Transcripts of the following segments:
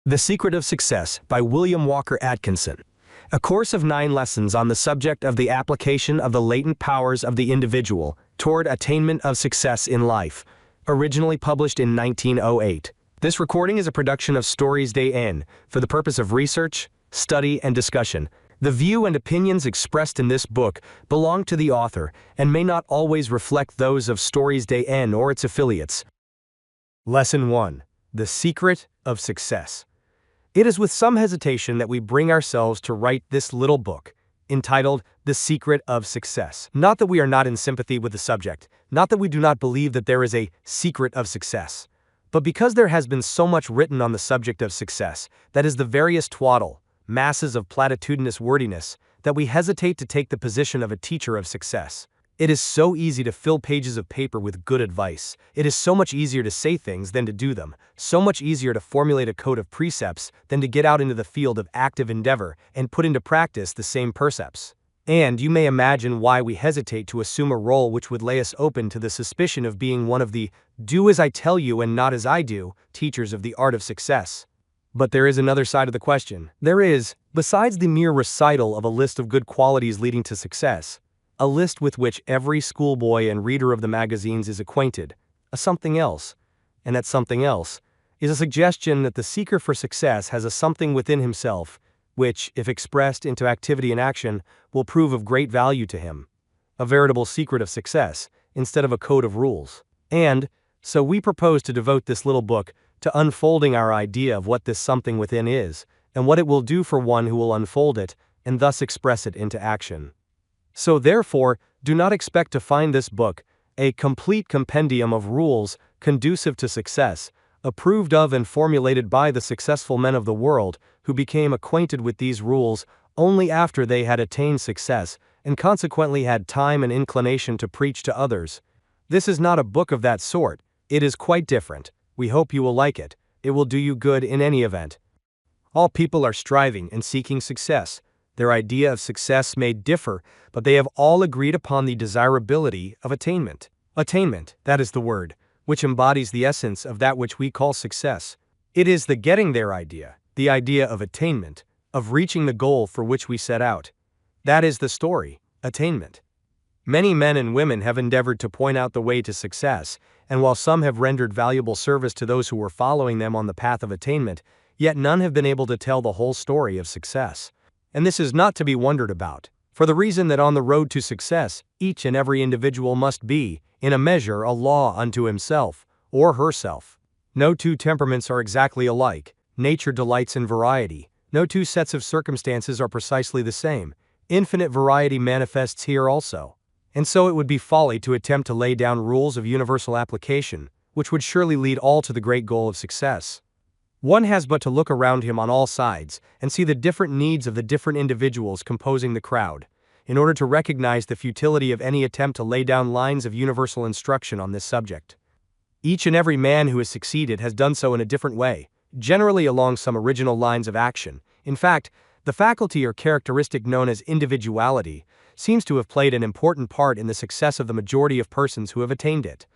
The Secret of Success by William Walker Atkinson. A course of 9 lessons on the subject of the application of the latent powers of the individual toward attainment of success in life. Originally published in 1908. This recording is a production of Stories Day N for the purpose of research, study, and discussion. The view and opinions expressed in this book belong to the author and may not always reflect those of Stories Day N or its affiliates. Lesson 1. The Secret of Success. It is with some hesitation that we bring ourselves to write this little book, entitled The Secret of Success. Not that we are not in sympathy with the subject, not that we do not believe that there is a secret of success, but because there has been so much written on the subject of success, that is the various twaddle, masses of platitudinous wordiness, that we hesitate to take the position of a teacher of success. It is so easy to fill pages of paper with good advice. It is so much easier to say things than to do them, so much easier to formulate a code of precepts than to get out into the field of active endeavor and put into practice the same precepts. And you may imagine why we hesitate to assume a role which would lay us open to the suspicion of being one of the "do as I tell you and not as I do" teachers of the art of success. But there is another side of the question. There is, besides the mere recital of a list of good qualities leading to success, a list with which every schoolboy and reader of the magazines is acquainted, a something else, and that something else is a suggestion that the seeker for success has a something within himself, which, if expressed into activity and action, will prove of great value to him. A veritable secret of success, instead of a code of rules. And, so we propose to devote this little book to unfolding our idea of what this something within is, and what it will do for one who will unfold it, and thus express it into action. So therefore, do not expect to find this book a complete compendium of rules conducive to success, approved of and formulated by the successful men of the world, who became acquainted with these rules only after they had attained success, and consequently had time and inclination to preach to others. This is not a book of that sort. It is quite different. We hope you will like it. It will do you good in any event. All people are striving and seeking success. Their idea of success may differ, but they have all agreed upon the desirability of attainment. Attainment, that is the word, which embodies the essence of that which we call success. It is the getting there idea, the idea of attainment, of reaching the goal for which we set out. That is the story, attainment. Many men and women have endeavored to point out the way to success, and while some have rendered valuable service to those who were following them on the path of attainment, yet none have been able to tell the whole story of success. And this is not to be wondered about, for the reason that on the road to success, each and every individual must be, in a measure, a law unto himself, or herself. No two temperaments are exactly alike. Nature delights in variety. No two sets of circumstances are precisely the same. Infinite variety manifests here also. And so it would be folly to attempt to lay down rules of universal application, which would surely lead all to the great goal of success. One has but to look around him on all sides and see the different needs of the different individuals composing the crowd, in order to recognize the futility of any attempt to lay down lines of universal instruction on this subject. Each and every man who has succeeded has done so in a different way, generally along some original lines of action. In fact, the faculty or characteristic known as individuality seems to have played an important part in the success of the majority of persons who have attained it.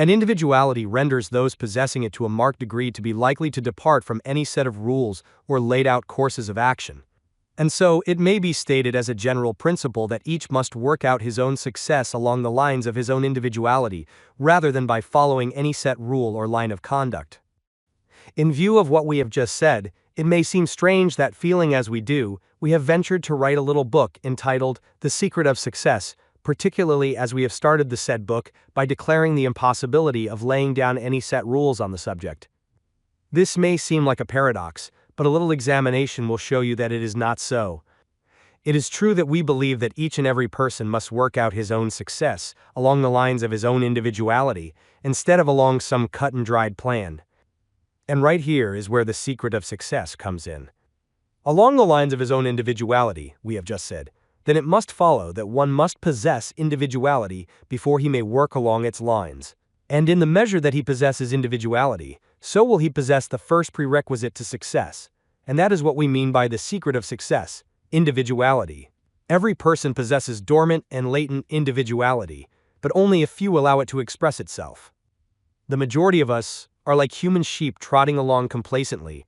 And individuality renders those possessing it to a marked degree to be likely to depart from any set of rules or laid-out courses of action. And so, it may be stated as a general principle that each must work out his own success along the lines of his own individuality, rather than by following any set rule or line of conduct. In view of what we have just said, it may seem strange that, feeling as we do, we have ventured to write a little book entitled The Secret of Success, particularly as we have started the said book by declaring the impossibility of laying down any set rules on the subject. This may seem like a paradox, but a little examination will show you that it is not so. It is true that we believe that each and every person must work out his own success along the lines of his own individuality, instead of along some cut-and-dried plan. And right here is where the secret of success comes in. Along the lines of his own individuality, we have just said, then it must follow that one must possess individuality before he may work along its lines. And in the measure that he possesses individuality, so will he possess the first prerequisite to success. And that is what we mean by the secret of success, individuality. Every person possesses dormant and latent individuality, but only a few allow it to express itself. The majority of us are like human sheep trotting along complacently,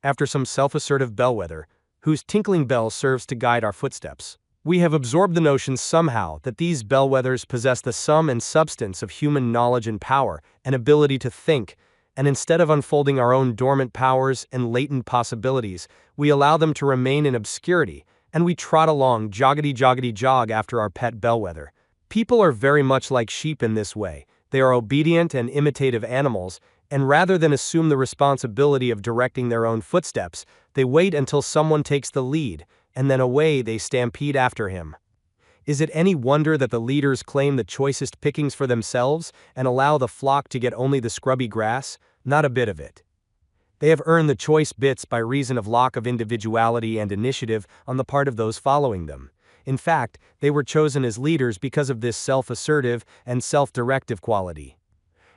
after some self-assertive bellwether, whose tinkling bell serves to guide our footsteps. We have absorbed the notion somehow that these bellwethers possess the sum and substance of human knowledge and power, and ability to think, and instead of unfolding our own dormant powers and latent possibilities, we allow them to remain in obscurity, and we trot along joggity-jog after our pet bellwether. People are very much like sheep in this way. They are obedient and imitative animals, and rather than assume the responsibility of directing their own footsteps, they wait until someone takes the lead, and then away they stampede after him. Is it any wonder that the leaders claim the choicest pickings for themselves and allow the flock to get only the scrubby grass? Not a bit of it. They have earned the choice bits by reason of lack of individuality and initiative on the part of those following them. In fact, they were chosen as leaders because of this self-assertive and self-directive quality.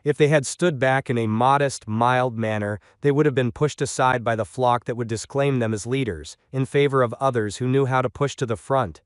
If they had stood back in a modest, mild manner, they would have been pushed aside by the flock that would disclaim them as leaders, in favor of others who knew how to push to the front.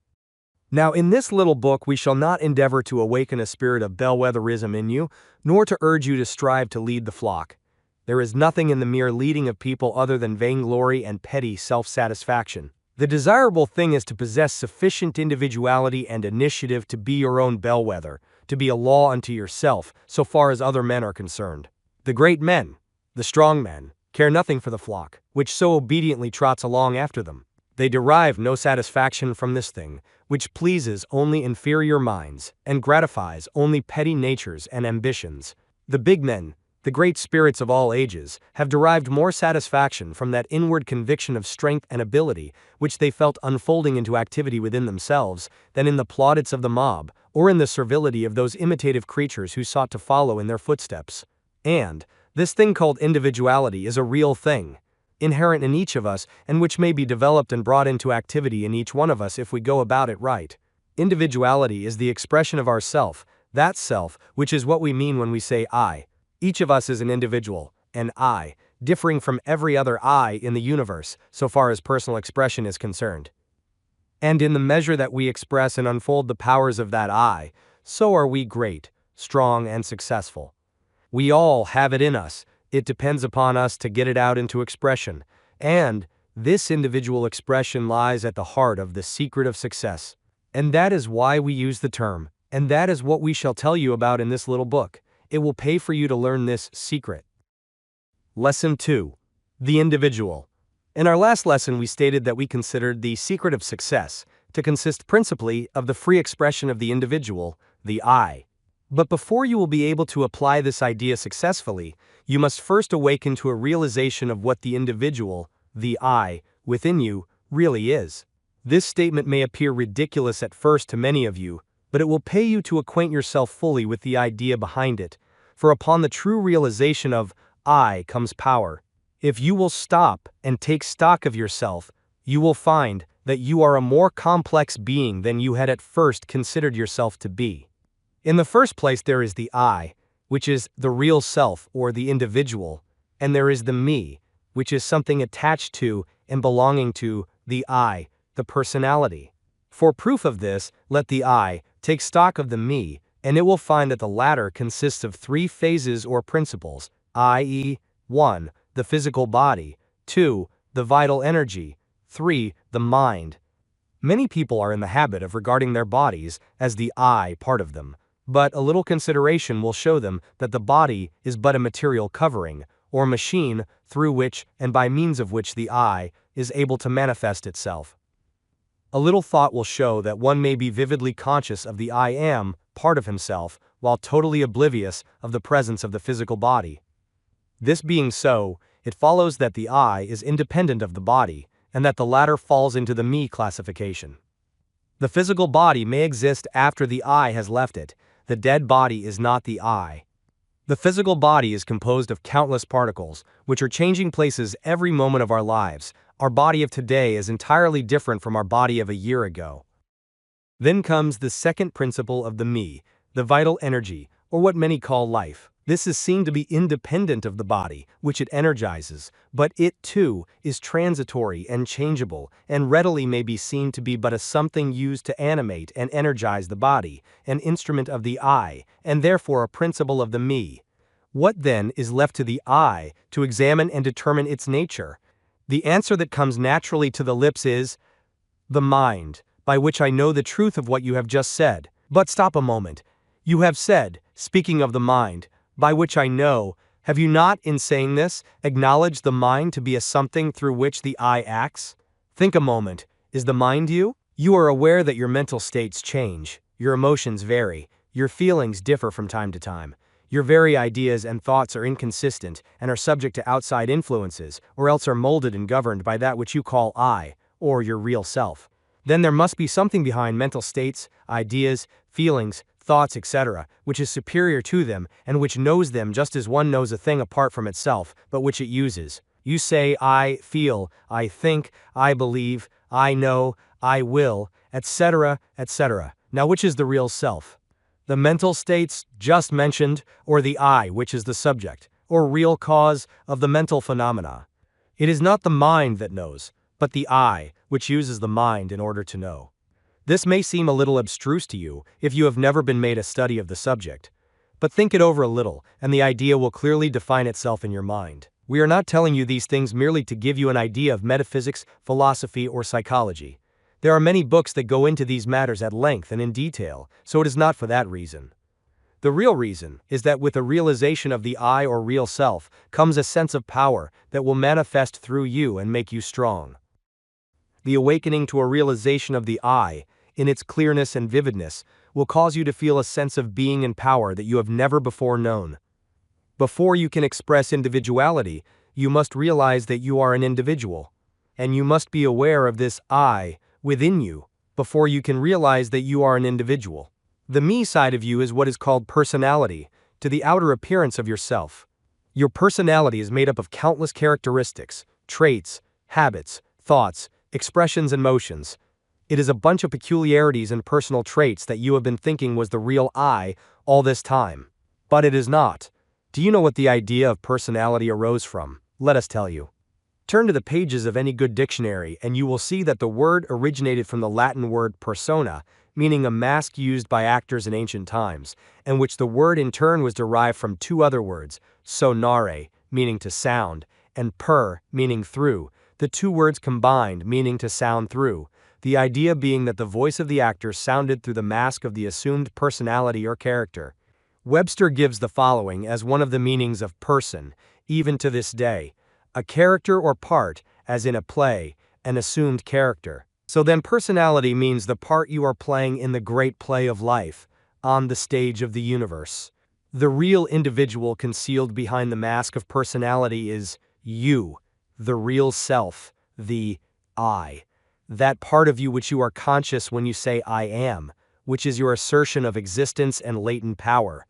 Now, in this little book, we shall not endeavor to awaken a spirit of bellwetherism in you, nor to urge you to strive to lead the flock. There is nothing in the mere leading of people other than vainglory and petty self-satisfaction. The desirable thing is to possess sufficient individuality and initiative to be your own bellwether, to be a law unto yourself, so far as other men are concerned. The great men, the strong men, care nothing for the flock, which so obediently trots along after them. They derive no satisfaction from this thing, which pleases only inferior minds, and gratifies only petty natures and ambitions. The big men, the great spirits of all ages, have derived more satisfaction from that inward conviction of strength and ability which they felt unfolding into activity within themselves than in the plaudits of the mob, or in the servility of those imitative creatures who sought to follow in their footsteps. And this thing called individuality is a real thing, inherent in each of us, and which may be developed and brought into activity in each one of us if we go about it right. Individuality is the expression of ourself, that self, which is what we mean when we say I. Each of us is an individual, an I, differing from every other I in the universe, so far as personal expression is concerned. And in the measure that we express and unfold the powers of that I, so are we great, strong, and successful. We all have it in us. It depends upon us to get it out into expression, and this individual expression lies at the heart of the secret of success. And that is why we use the term, and that is what we shall tell you about in this little book. It will pay for you to learn this secret. Lesson 2. The individual. In our last lesson, we stated that we considered the secret of success to consist principally of the free expression of the individual, the I. But before you will be able to apply this idea successfully, you must first awaken to a realization of what the individual, the I, within you, really is. This statement may appear ridiculous at first to many of you, but it will pay you to acquaint yourself fully with the idea behind it, for upon the true realization of I comes power. If you will stop and take stock of yourself, you will find that you are a more complex being than you had at first considered yourself to be. In the first place, there is the I, which is the real self or the individual, and there is the me, which is something attached to and belonging to the I, the personality. For proof of this, let the I take stock of the me, and it will find that the latter consists of three phases or principles, i.e., 1. The physical body, 2. The vital energy, 3. The mind. Many people are in the habit of regarding their bodies as the I part of them, but a little consideration will show them that the body is but a material covering, or machine, through which and by means of which the I is able to manifest itself. A little thought will show that one may be vividly conscious of the I am part of himself, while totally oblivious of the presence of the physical body. This being so, it follows that the I is independent of the body, and that the latter falls into the me classification. The physical body may exist after the I has left it. The dead body is not the I. The physical body is composed of countless particles, which are changing places every moment of our lives. Our body of today is entirely different from our body of a year ago. Then comes the second principle of the me, the vital energy, or what many call life. This is seen to be independent of the body, which it energizes, but it, too, is transitory and changeable, and readily may be seen to be but a something used to animate and energize the body, an instrument of the I, and therefore a principle of the me. What then is left to the I to examine and determine its nature? The answer that comes naturally to the lips is, the mind, by which I know the truth of what you have just said. But stop a moment. You have said, speaking of the mind, by which I know, have you not, in saying this, acknowledged the mind to be a something through which the I acts? Think a moment. Is the mind you? You are aware that your mental states change, your emotions vary, your feelings differ from time to time. Your very ideas and thoughts are inconsistent and are subject to outside influences, or else are molded and governed by that which you call I, or your real self. Then there must be something behind mental states, ideas, feelings, thoughts, etc., which is superior to them and which knows them just as one knows a thing apart from itself, but which it uses. You say, I feel, I think, I believe, I know, I will, etc., etc. Now which is the real self? The mental states just mentioned, or the I, which is the subject, or real cause of the mental phenomena? It is not the mind that knows, but the I, which uses the mind in order to know. This may seem a little abstruse to you if you have never been made a study of the subject. But think it over a little, and the idea will clearly define itself in your mind. We are not telling you these things merely to give you an idea of metaphysics, philosophy, or psychology. There are many books that go into these matters at length and in detail, so it is not for that reason. The real reason is that with a realization of the I or real self comes a sense of power that will manifest through you and make you strong. The awakening to a realization of the I, in its clearness and vividness, will cause you to feel a sense of being and power that you have never before known. Before you can express individuality, you must realize that you are an individual. And you must be aware of this I within you before you can realize that you are an individual. The me side of you is what is called personality, to the outer appearance of yourself. Your personality is made up of countless characteristics, traits, habits, thoughts, expressions and motions. It is a bunch of peculiarities and personal traits that you have been thinking was the real I all this time. But it is not. Do you know what the idea of personality arose from? Let us tell you. Turn to the pages of any good dictionary and you will see that the word originated from the Latin word persona, meaning a mask used by actors in ancient times, and which the word in turn was derived from two other words, sonare, meaning to sound, and per, meaning through, the two words combined meaning to sound through, the idea being that the voice of the actor sounded through the mask of the assumed personality or character. Webster gives the following as one of the meanings of person, even to this day: a character or part, as in a play, an assumed character. So then personality means the part you are playing in the great play of life, on the stage of the universe. The real individual concealed behind the mask of personality is you, the real self, the I. That part of you which you are conscious when you say I am, which is your assertion of existence and latent power.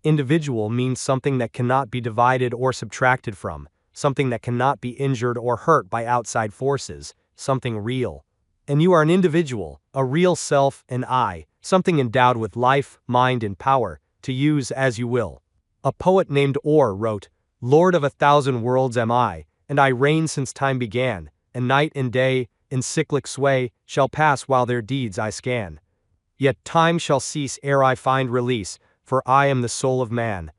Individual means something that cannot be divided or subtracted from, something that cannot be injured or hurt by outside forces, something real. And you are an individual, a real self, an I, something endowed with life, mind, and power, to use as you will. A poet named Orr wrote, "Lord of 1,000 worlds am I, and I reign since time began, and night and day, in cyclic sway, shall pass while their deeds I scan. Yet time shall cease ere I find release, for I am the soul of man."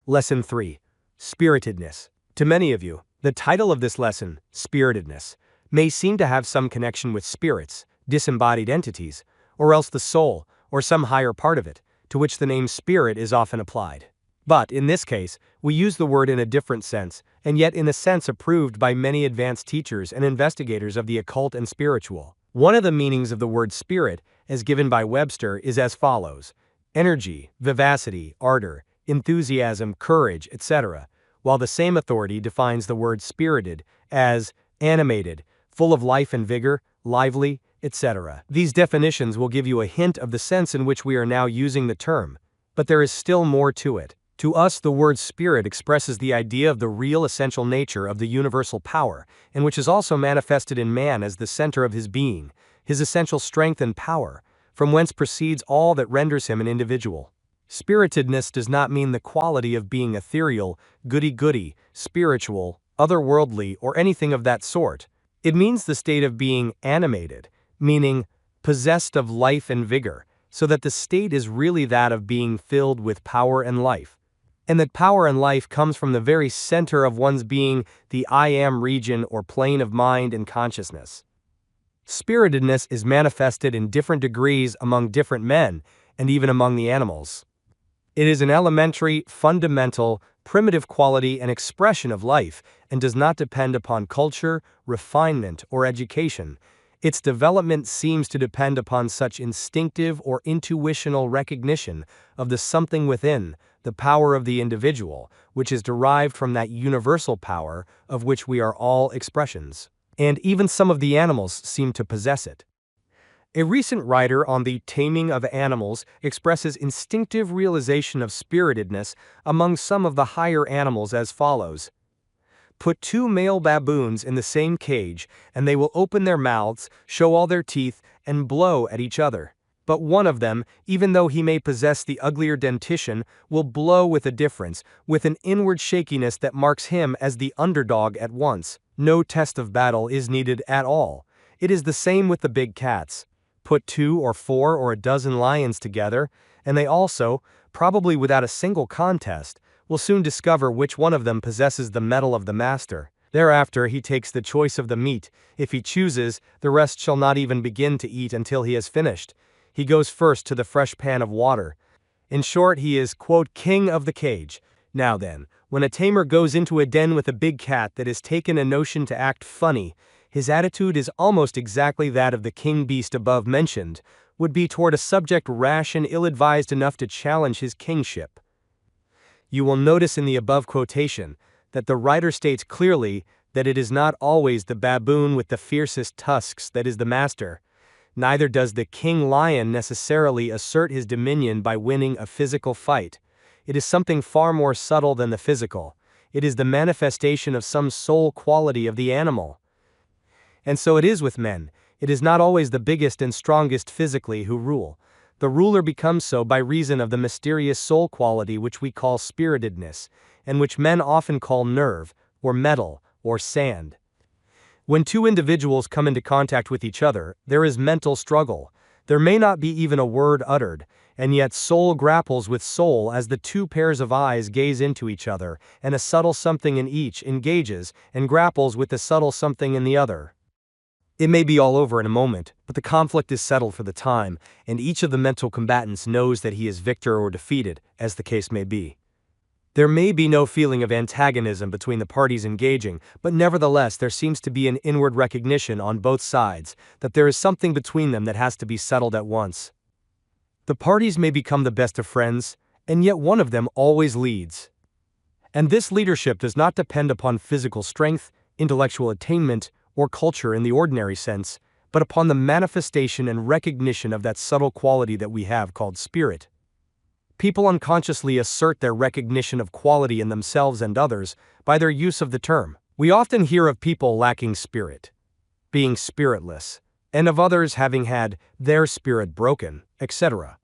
Lesson 3. Spiritedness. To many of you, the title of this lesson, Spiritedness, may seem to have some connection with spirits, disembodied entities, or else the soul, or some higher part of it, to which the name spirit is often applied. But, in this case, we use the word in a different sense, and yet in a sense approved by many advanced teachers and investigators of the occult and spiritual. One of the meanings of the word spirit, as given by Webster, is as follows: energy, vivacity, ardor, enthusiasm, courage, etc., while the same authority defines the word spirited as animated, full of life and vigor, lively, etc. These definitions will give you a hint of the sense in which we are now using the term, but there is still more to it. To us, the word spirit expresses the idea of the real essential nature of the universal power, and which is also manifested in man as the center of his being, his essential strength and power, from whence proceeds all that renders him an individual. Spiritedness does not mean the quality of being ethereal, goody-goody, spiritual, otherworldly, or anything of that sort. It means the state of being animated, meaning possessed of life and vigor, so that the state is really that of being filled with power and life. and that power and life comes from the very center of one's being, the I am region or plane of mind and consciousness. Spiritedness is manifested in different degrees among different men, and even among the animals. It is an elementary, fundamental, primitive quality and expression of life, and does not depend upon culture, refinement, or education. Its development seems to depend upon such instinctive or intuitional recognition of the something within, the power of the individual, which is derived from that universal power of which we are all expressions. And even some of the animals seem to possess it. A recent writer on the taming of animals expresses instinctive realization of spiritedness among some of the higher animals as follows. Put two male baboons in the same cage, and they will open their mouths, show all their teeth, and blow at each other. But one of them, even though he may possess the uglier dentition, will blow with a difference, with an inward shakiness that marks him as the underdog at once. No test of battle is needed at all. It is the same with the big cats. Put 2 or 4 or a dozen lions together, and they also, probably without a single contest, will soon discover which one of them possesses the mettle of the master. Thereafter he takes the choice of the meat. If he chooses, the rest shall not even begin to eat until he has finished. He goes first to the fresh pan of water. In short, he is, quote, king of the cage. Now then, when a tamer goes into a den with a big cat that has taken a notion to act funny, his attitude is almost exactly that of the king beast above mentioned, would be toward a subject rash and ill-advised enough to challenge his kingship. You will notice in the above quotation that the writer states clearly that it is not always the baboon with the fiercest tusks that is the master. Neither does the king lion necessarily assert his dominion by winning a physical fight. It is something far more subtle than the physical. It is the manifestation of some soul quality of the animal. And so it is with men. It is not always the biggest and strongest physically who rule. The ruler becomes so by reason of the mysterious soul quality which we call spiritedness, and which men often call nerve, or metal, or sand. When two individuals come into contact with each other, there is mental struggle. There may not be even a word uttered, and yet soul grapples with soul as the two pairs of eyes gaze into each other, and a subtle something in each engages and grapples with the subtle something in the other. It may be all over in a moment, but the conflict is settled for the time, and each of the mental combatants knows that he is victor or defeated, as the case may be. There may be no feeling of antagonism between the parties engaging, but nevertheless there seems to be an inward recognition on both sides that there is something between them that has to be settled at once. The parties may become the best of friends, and yet one of them always leads. And this leadership does not depend upon physical strength, intellectual attainment, or culture in the ordinary sense, but upon the manifestation and recognition of that subtle quality that we have called spirit. People unconsciously assert their recognition of quality in themselves and others by their use of the term. We often hear of people lacking spirit, being spiritless, and of others having had their spirit broken, etc.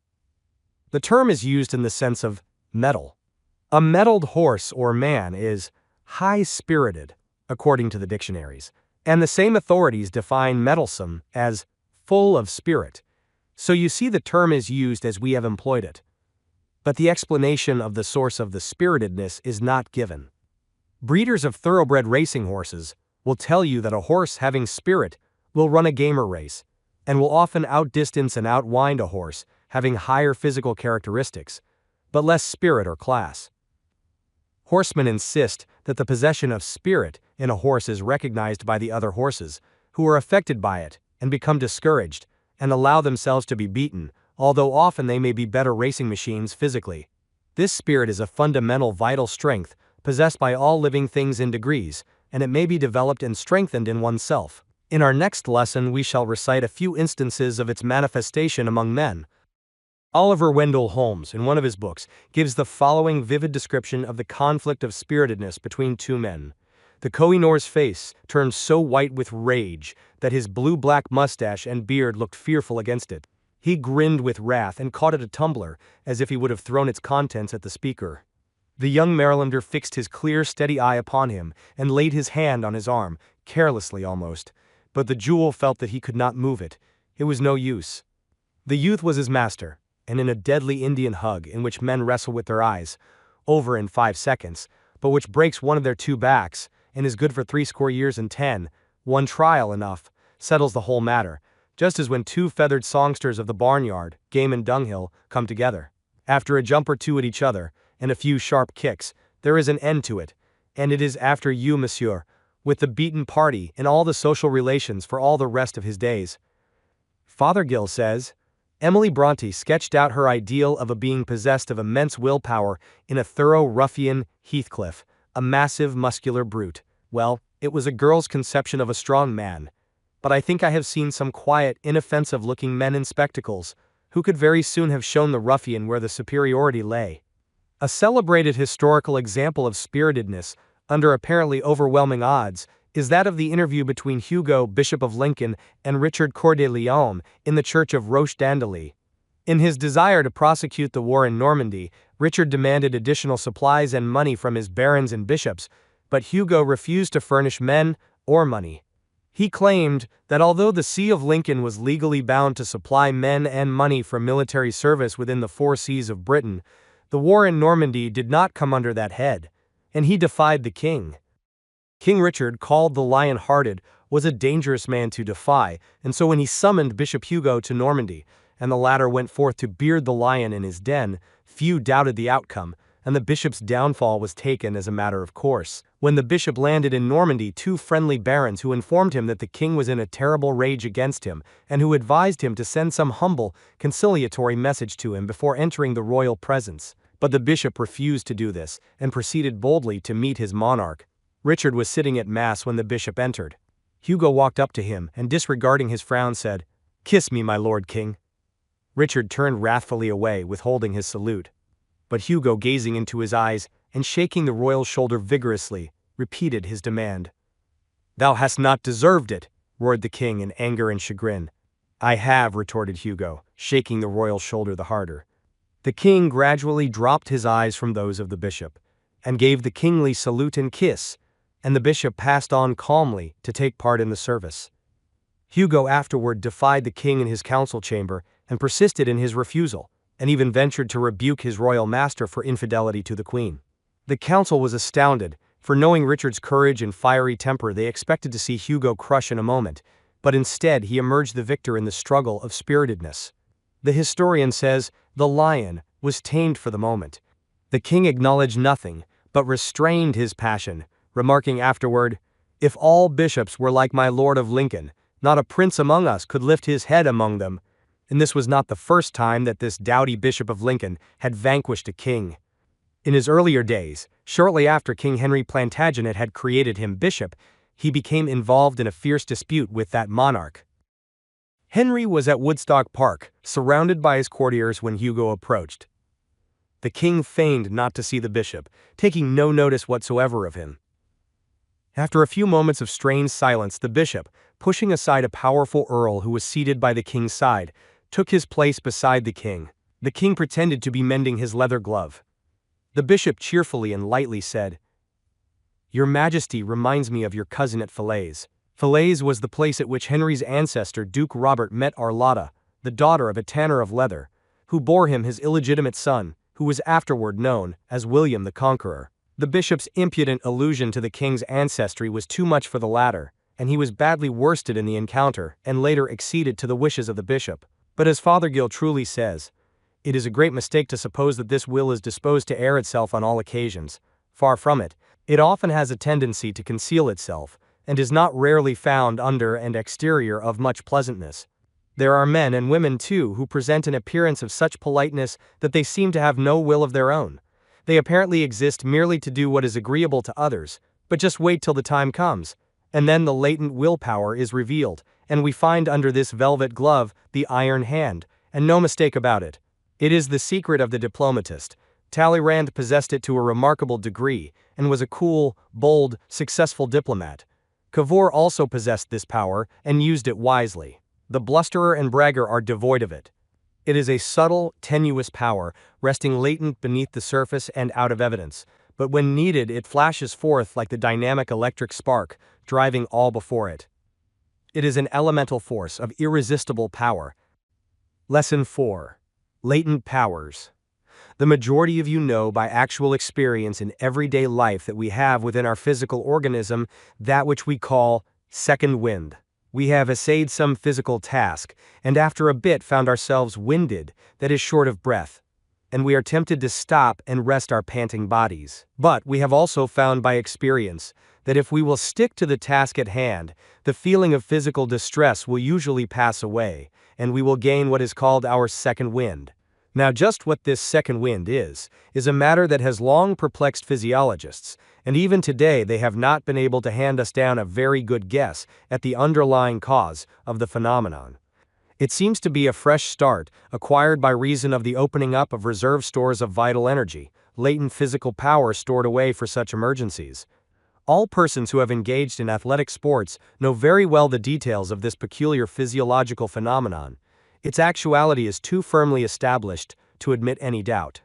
The term is used in the sense of mettle. A mettled horse or man is high-spirited, according to the dictionaries, and the same authorities define mettlesome as full of spirit. So you see the term is used as we have employed it. But the explanation of the source of the spiritedness is not given. Breeders of thoroughbred racing horses will tell you that a horse having spirit will run a gamer race, and will often outdistance and outwind a horse having higher physical characteristics, but less spirit or class. Horsemen insist that the possession of spirit in a horse is recognized by the other horses, who are affected by it and become discouraged, and allow themselves to be beaten, although often they may be better racing machines physically. This spirit is a fundamental vital strength possessed by all living things in degrees, and it may be developed and strengthened in oneself. In our next lesson we shall recite a few instances of its manifestation among men. Oliver Wendell Holmes, in one of his books, gives the following vivid description of the conflict of spiritedness between two men. The Koh-i-Noor's face turned so white with rage that his blue-black mustache and beard looked fearful against it. He grinned with wrath and caught at a tumbler, as if he would have thrown its contents at the speaker. The young Marylander fixed his clear, steady eye upon him, and laid his hand on his arm, carelessly almost. But the jewel felt that he could not move it. It was no use. The youth was his master, and in a deadly Indian hug in which men wrestle with their eyes, over in 5 seconds, but which breaks one of their 2 backs, and is good for 60 years and 10, one trial enough, settles the whole matter, just as when 2 feathered songsters of the barnyard, game and dunghill, come together. After a jump or 2 at each other, and a few sharp kicks, there is an end to it, and it is after you, monsieur, with the beaten party and all the social relations for all the rest of his days. Fothergill says, Emily Bronte sketched out her ideal of a being possessed of immense willpower in a thorough ruffian, Heathcliff, a massive muscular brute. Well, it was a girl's conception of a strong man. But I think I have seen some quiet, inoffensive-looking men in spectacles, who could very soon have shown the ruffian where the superiority lay. A celebrated historical example of spiritedness, under apparently overwhelming odds, is that of the interview between Hugo, Bishop of Lincoln, and Richard Coeur de Lion in the church of Roche-Dandely. In his desire to prosecute the war in Normandy, Richard demanded additional supplies and money from his barons and bishops, but Hugo refused to furnish men or money. He claimed that although the See of Lincoln was legally bound to supply men and money for military service within the 4 seas of Britain, the war in Normandy did not come under that head, and he defied the king. King Richard, called the Lion-Hearted, was a dangerous man to defy, and so when he summoned Bishop Hugo to Normandy, and the latter went forth to beard the lion in his den, few doubted the outcome, and the bishop's downfall was taken as a matter of course. When the bishop landed in Normandy, 2 friendly barons who informed him that the king was in a terrible rage against him, and who advised him to send some humble, conciliatory message to him before entering the royal presence. But the bishop refused to do this, and proceeded boldly to meet his monarch. Richard was sitting at mass when the bishop entered. Hugo walked up to him, and disregarding his frown said, "Kiss me, my lord king." Richard turned wrathfully away, withholding his salute. But Hugo, gazing into his eyes, and shaking the royal shoulder vigorously, repeated his demand. "Thou hast not deserved it," roared the king in anger and chagrin. "I have," retorted Hugo, shaking the royal shoulder the harder. The king gradually dropped his eyes from those of the bishop, and gave the kingly salute and kiss, and the bishop passed on calmly to take part in the service. Hugo afterward defied the king in his council chamber, and persisted in his refusal, and even ventured to rebuke his royal master for infidelity to the queen. The council was astounded, for knowing Richard's courage and fiery temper they expected to see Hugo crush in a moment, but instead he emerged the victor in the struggle of spiritedness. The historian says, "The lion was tamed for the moment. The king acknowledged nothing, but restrained his passion, remarking afterward, 'If all bishops were like my lord of Lincoln, not a prince among us could lift his head among them.'" And this was not the first time that this doughty Bishop of Lincoln had vanquished a king. In his earlier days, shortly after King Henry Plantagenet had created him bishop, he became involved in a fierce dispute with that monarch. Henry was at Woodstock Park, surrounded by his courtiers when Hugo approached. The king feigned not to see the bishop, taking no notice whatsoever of him. After a few moments of strained silence, the bishop, pushing aside a powerful earl who was seated by the king's side, took his place beside the king. The king pretended to be mending his leather glove. The bishop cheerfully and lightly said, "Your Majesty reminds me of your cousin at Falaise." Falaise was the place at which Henry's ancestor Duke Robert met Arlotta, the daughter of a tanner of leather, who bore him his illegitimate son, who was afterward known as William the Conqueror. The bishop's impudent allusion to the king's ancestry was too much for the latter, and he was badly worsted in the encounter and later acceded to the wishes of the bishop. But as Fothergill truly says, it is a great mistake to suppose that this will is disposed to air itself on all occasions. Far from it, it often has a tendency to conceal itself, and is not rarely found under and exterior of much pleasantness. There are men and women too who present an appearance of such politeness that they seem to have no will of their own. They apparently exist merely to do what is agreeable to others, but just wait till the time comes, and then the latent willpower is revealed, and we find under this velvet glove the iron hand, and no mistake about it. It is the secret of the diplomatist. Talleyrand possessed it to a remarkable degree, and was a cool, bold, successful diplomat. Cavour also possessed this power, and used it wisely. The blusterer and bragger are devoid of it. It is a subtle, tenuous power, resting latent beneath the surface and out of evidence, but when needed it flashes forth like the dynamic electric spark, driving all before it. It is an elemental force of irresistible power. Lesson 4. Latent powers. The majority of you know by actual experience in everyday life that we have within our physical organism that which we call second wind. We have essayed some physical task, and after a bit found ourselves winded, that is short of breath, and we are tempted to stop and rest our panting bodies. But we have also found by experience that if we will stick to the task at hand, the feeling of physical distress will usually pass away, and we will gain what is called our second wind. Now, just what this second wind is a matter that has long perplexed physiologists, and even today they have not been able to hand us down a very good guess at the underlying cause of the phenomenon. It seems to be a fresh start, acquired by reason of the opening up of reserve stores of vital energy, latent physical power stored away for such emergencies. All persons who have engaged in athletic sports know very well the details of this peculiar physiological phenomenon. Its actuality is too firmly established to admit any doubt.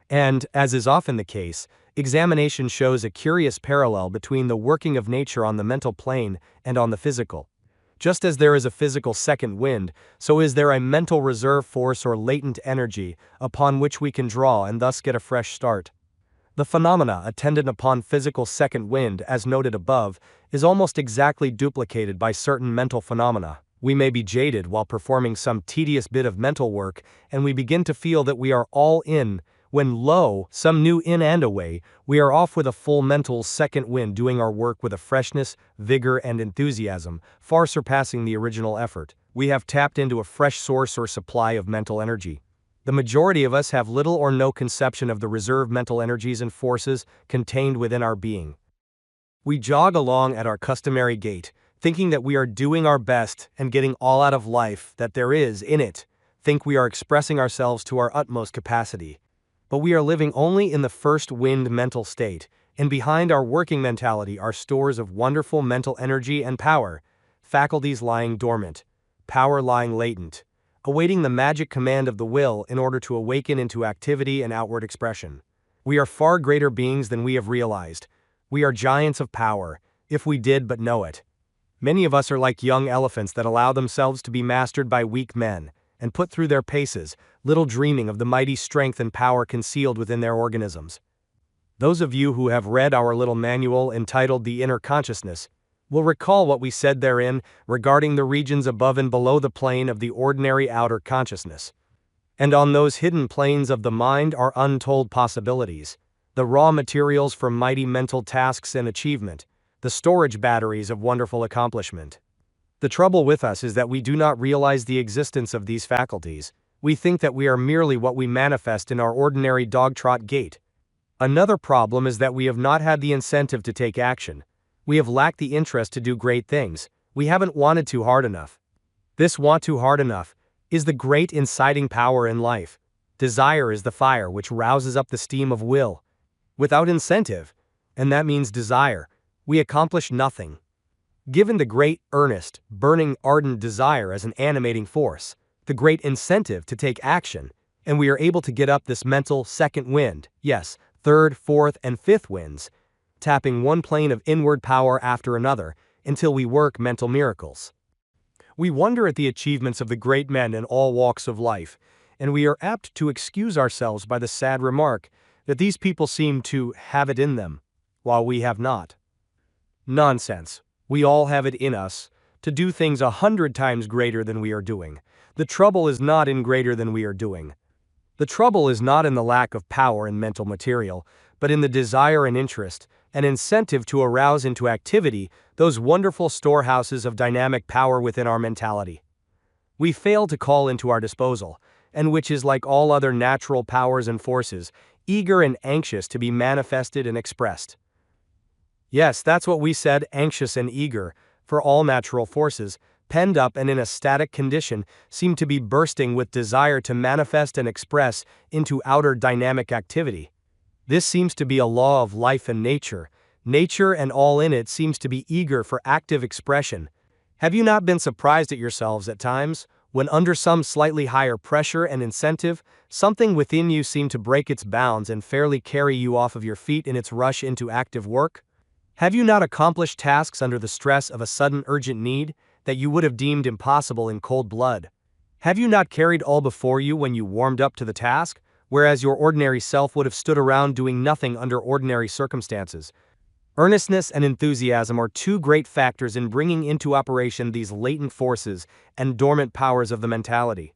And, as is often the case, examination shows a curious parallel between the working of nature on the mental plane and on the physical. Just as there is a physical second wind, so is there a mental reserve force or latent energy upon which we can draw and thus get a fresh start. The phenomena attendant upon physical second wind, as noted above, is almost exactly duplicated by certain mental phenomena. We may be jaded while performing some tedious bit of mental work, and we begin to feel that we are all in, when lo, some new in and away, we are off with a full mental second wind doing our work with a freshness, vigor and enthusiasm, far surpassing the original effort. We have tapped into a fresh source or supply of mental energy. The majority of us have little or no conception of the reserve mental energies and forces contained within our being. We jog along at our customary gait, thinking that we are doing our best and getting all out of life that there is in it, think we are expressing ourselves to our utmost capacity. But we are living only in the first wind mental state, and behind our working mentality are stores of wonderful mental energy and power, faculties lying dormant, power lying latent, awaiting the magic command of the will in order to awaken into activity and outward expression. We are far greater beings than we have realized. We are giants of power, if we did but know it. Many of us are like young elephants that allow themselves to be mastered by weak men, and put through their paces, little dreaming of the mighty strength and power concealed within their organisms. Those of you who have read our little manual entitled The Inner Consciousness will recall what we said therein regarding the regions above and below the plane of the ordinary outer consciousness. And on those hidden planes of the mind are untold possibilities, the raw materials for mighty mental tasks and achievement, the storage batteries of wonderful accomplishment. The trouble with us is that we do not realize the existence of these faculties. We think that we are merely what we manifest in our ordinary dog-trot gait. Another problem is that we have not had the incentive to take action. We have lacked the interest to do great things. We haven't wanted to hard enough. This want to hard enough is the great inciting power in life. Desire is the fire which rouses up the steam of will. Without incentive, and that means desire, we accomplish nothing. Given the great, earnest, burning, ardent desire as an animating force, the great incentive to take action, and we are able to get up this mental second wind, yes, third, fourth, and fifth winds, tapping one plane of inward power after another, until we work mental miracles. We wonder at the achievements of the great men in all walks of life, and we are apt to excuse ourselves by the sad remark that these people seem to have it in them, while we have not. Nonsense. We all have it in us to do things 100 times greater than we are doing. The trouble is not in greater than we are doing. The trouble is not in the lack of power and mental material, but in the desire and interest, and incentive to arouse into activity those wonderful storehouses of dynamic power within our mentality. We fail to call into our disposal, and which is like all other natural powers and forces, eager and anxious to be manifested and expressed. Yes, that's what we said, anxious and eager, for all natural forces, penned up and in a static condition, seem to be bursting with desire to manifest and express into outer dynamic activity. This seems to be a law of life and nature. Nature and all in it seems to be eager for active expression. Have you not been surprised at yourselves at times, when under some slightly higher pressure and incentive, something within you seemed to break its bounds and fairly carry you off of your feet in its rush into active work? Have you not accomplished tasks under the stress of a sudden urgent need that you would have deemed impossible in cold blood? Have you not carried all before you when you warmed up to the task, whereas your ordinary self would have stood around doing nothing under ordinary circumstances. Earnestness and enthusiasm are two great factors in bringing into operation these latent forces and dormant powers of the mentality.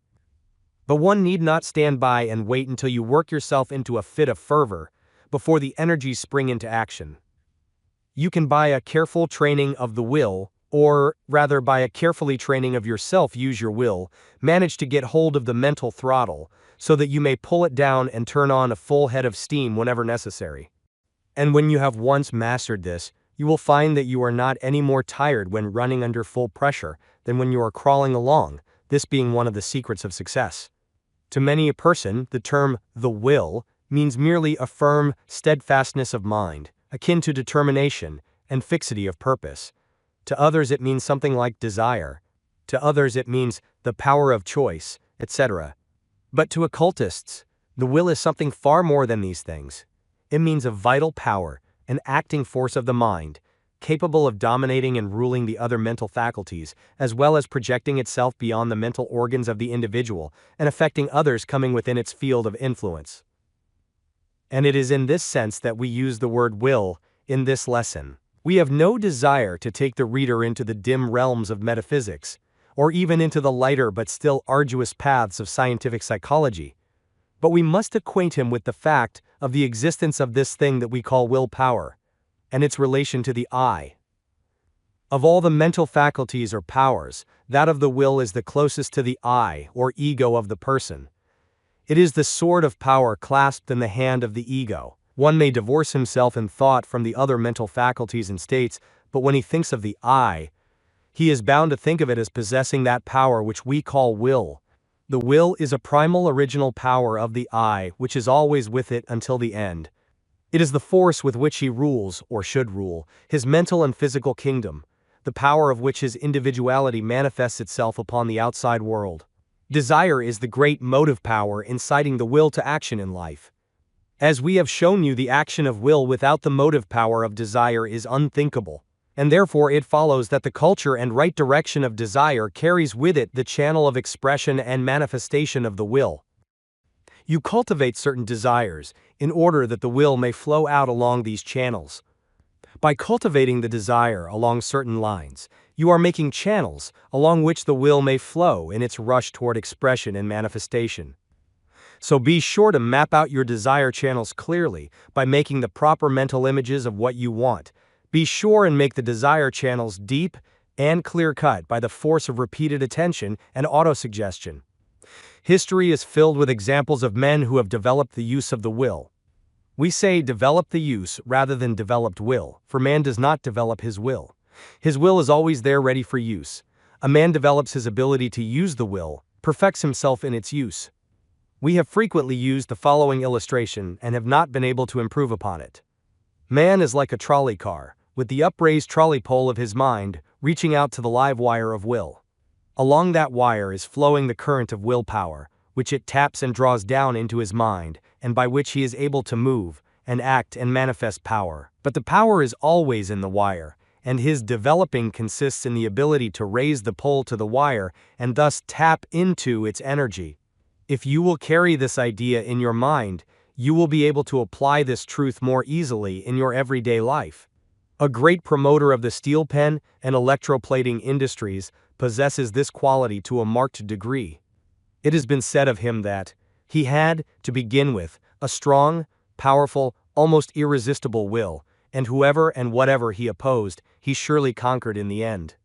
But one need not stand by and wait until you work yourself into a fit of fervor before the energies spring into action. You can by a careful training of the will, or rather by a carefully training of yourself use your will, manage to get hold of the mental throttle so that you may pull it down and turn on a full head of steam whenever necessary. And when you have once mastered this, you will find that you are not any more tired when running under full pressure than when you are crawling along, this being one of the secrets of success. To many a person, the term the will means merely a firm steadfastness of mind, akin to determination and fixity of purpose. To others it means something like desire. To others it means the power of choice, etc. But to occultists, the will is something far more than these things. It means a vital power, an acting force of the mind, capable of dominating and ruling the other mental faculties, as well as projecting itself beyond the mental organs of the individual and affecting others coming within its field of influence. And it is in this sense that we use the word will in this lesson. We have no desire to take the reader into the dim realms of metaphysics, or even into the lighter but still arduous paths of scientific psychology. But we must acquaint him with the fact of the existence of this thing that we call willpower, and its relation to the I. Of all the mental faculties or powers, that of the will is the closest to the I, or ego of the person. It is the sword of power clasped in the hand of the ego. One may divorce himself in thought from the other mental faculties and states, but when he thinks of the I, he is bound to think of it as possessing that power which we call will. The will is a primal original power of the I, which is always with it until the end. It is the force with which he rules, or should rule, his mental and physical kingdom, the power of which his individuality manifests itself upon the outside world. Desire is the great motive power inciting the will to action in life. As we have shown you, the action of will without the motive power of desire is unthinkable, and therefore it follows that the culture and right direction of desire carries with it the channel of expression and manifestation of the will. You cultivate certain desires in order that the will may flow out along these channels. By cultivating the desire along certain lines, you are making channels along which the will may flow in its rush toward expression and manifestation. So be sure to map out your desire channels clearly by making the proper mental images of what you want. Be sure and make the desire channels deep and clear-cut by the force of repeated attention and autosuggestion. History is filled with examples of men who have developed the use of the will. We say develop the use rather than developed will, for man does not develop his will. His will is always there ready for use. A man develops his ability to use the will, perfects himself in its use. We have frequently used the following illustration and have not been able to improve upon it. Man is like a trolley car, with the upraised trolley pole of his mind reaching out to the live wire of will. Along that wire is flowing the current of willpower, which it taps and draws down into his mind, and by which he is able to move, and act and manifest power. But the power is always in the wire, and his developing consists in the ability to raise the pole to the wire and thus tap into its energy. If you will carry this idea in your mind, you will be able to apply this truth more easily in your everyday life. A great promoter of the steel pen and electroplating industries possesses this quality to a marked degree. It has been said of him that he had, to begin with, a strong, powerful, almost irresistible will, and whoever and whatever he opposed, he surely conquered in the end.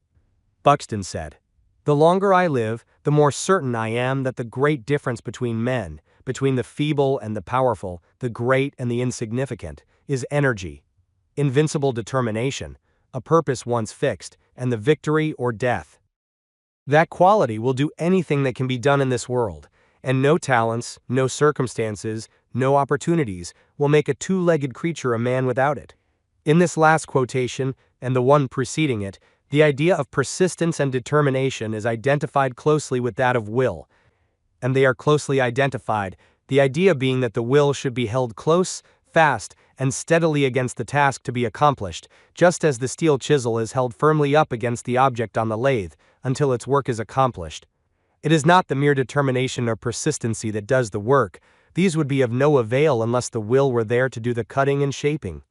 Buxton said, "The longer I live, the more certain I am that the great difference between men, between the feeble and the powerful, the great and the insignificant, is energy, invincible determination, a purpose once fixed, and the victory or death. That quality will do anything that can be done in this world, and no talents, no circumstances, no opportunities will make a two-legged creature a man without it." In this last quotation, and the one preceding it, the idea of persistence and determination is identified closely with that of will, and they are closely identified, the idea being that the will should be held close, fast, and steadily against the task to be accomplished, just as the steel chisel is held firmly up against the object on the lathe until its work is accomplished. It is not the mere determination or persistency that does the work, these would be of no avail unless the will were there to do the cutting and shaping.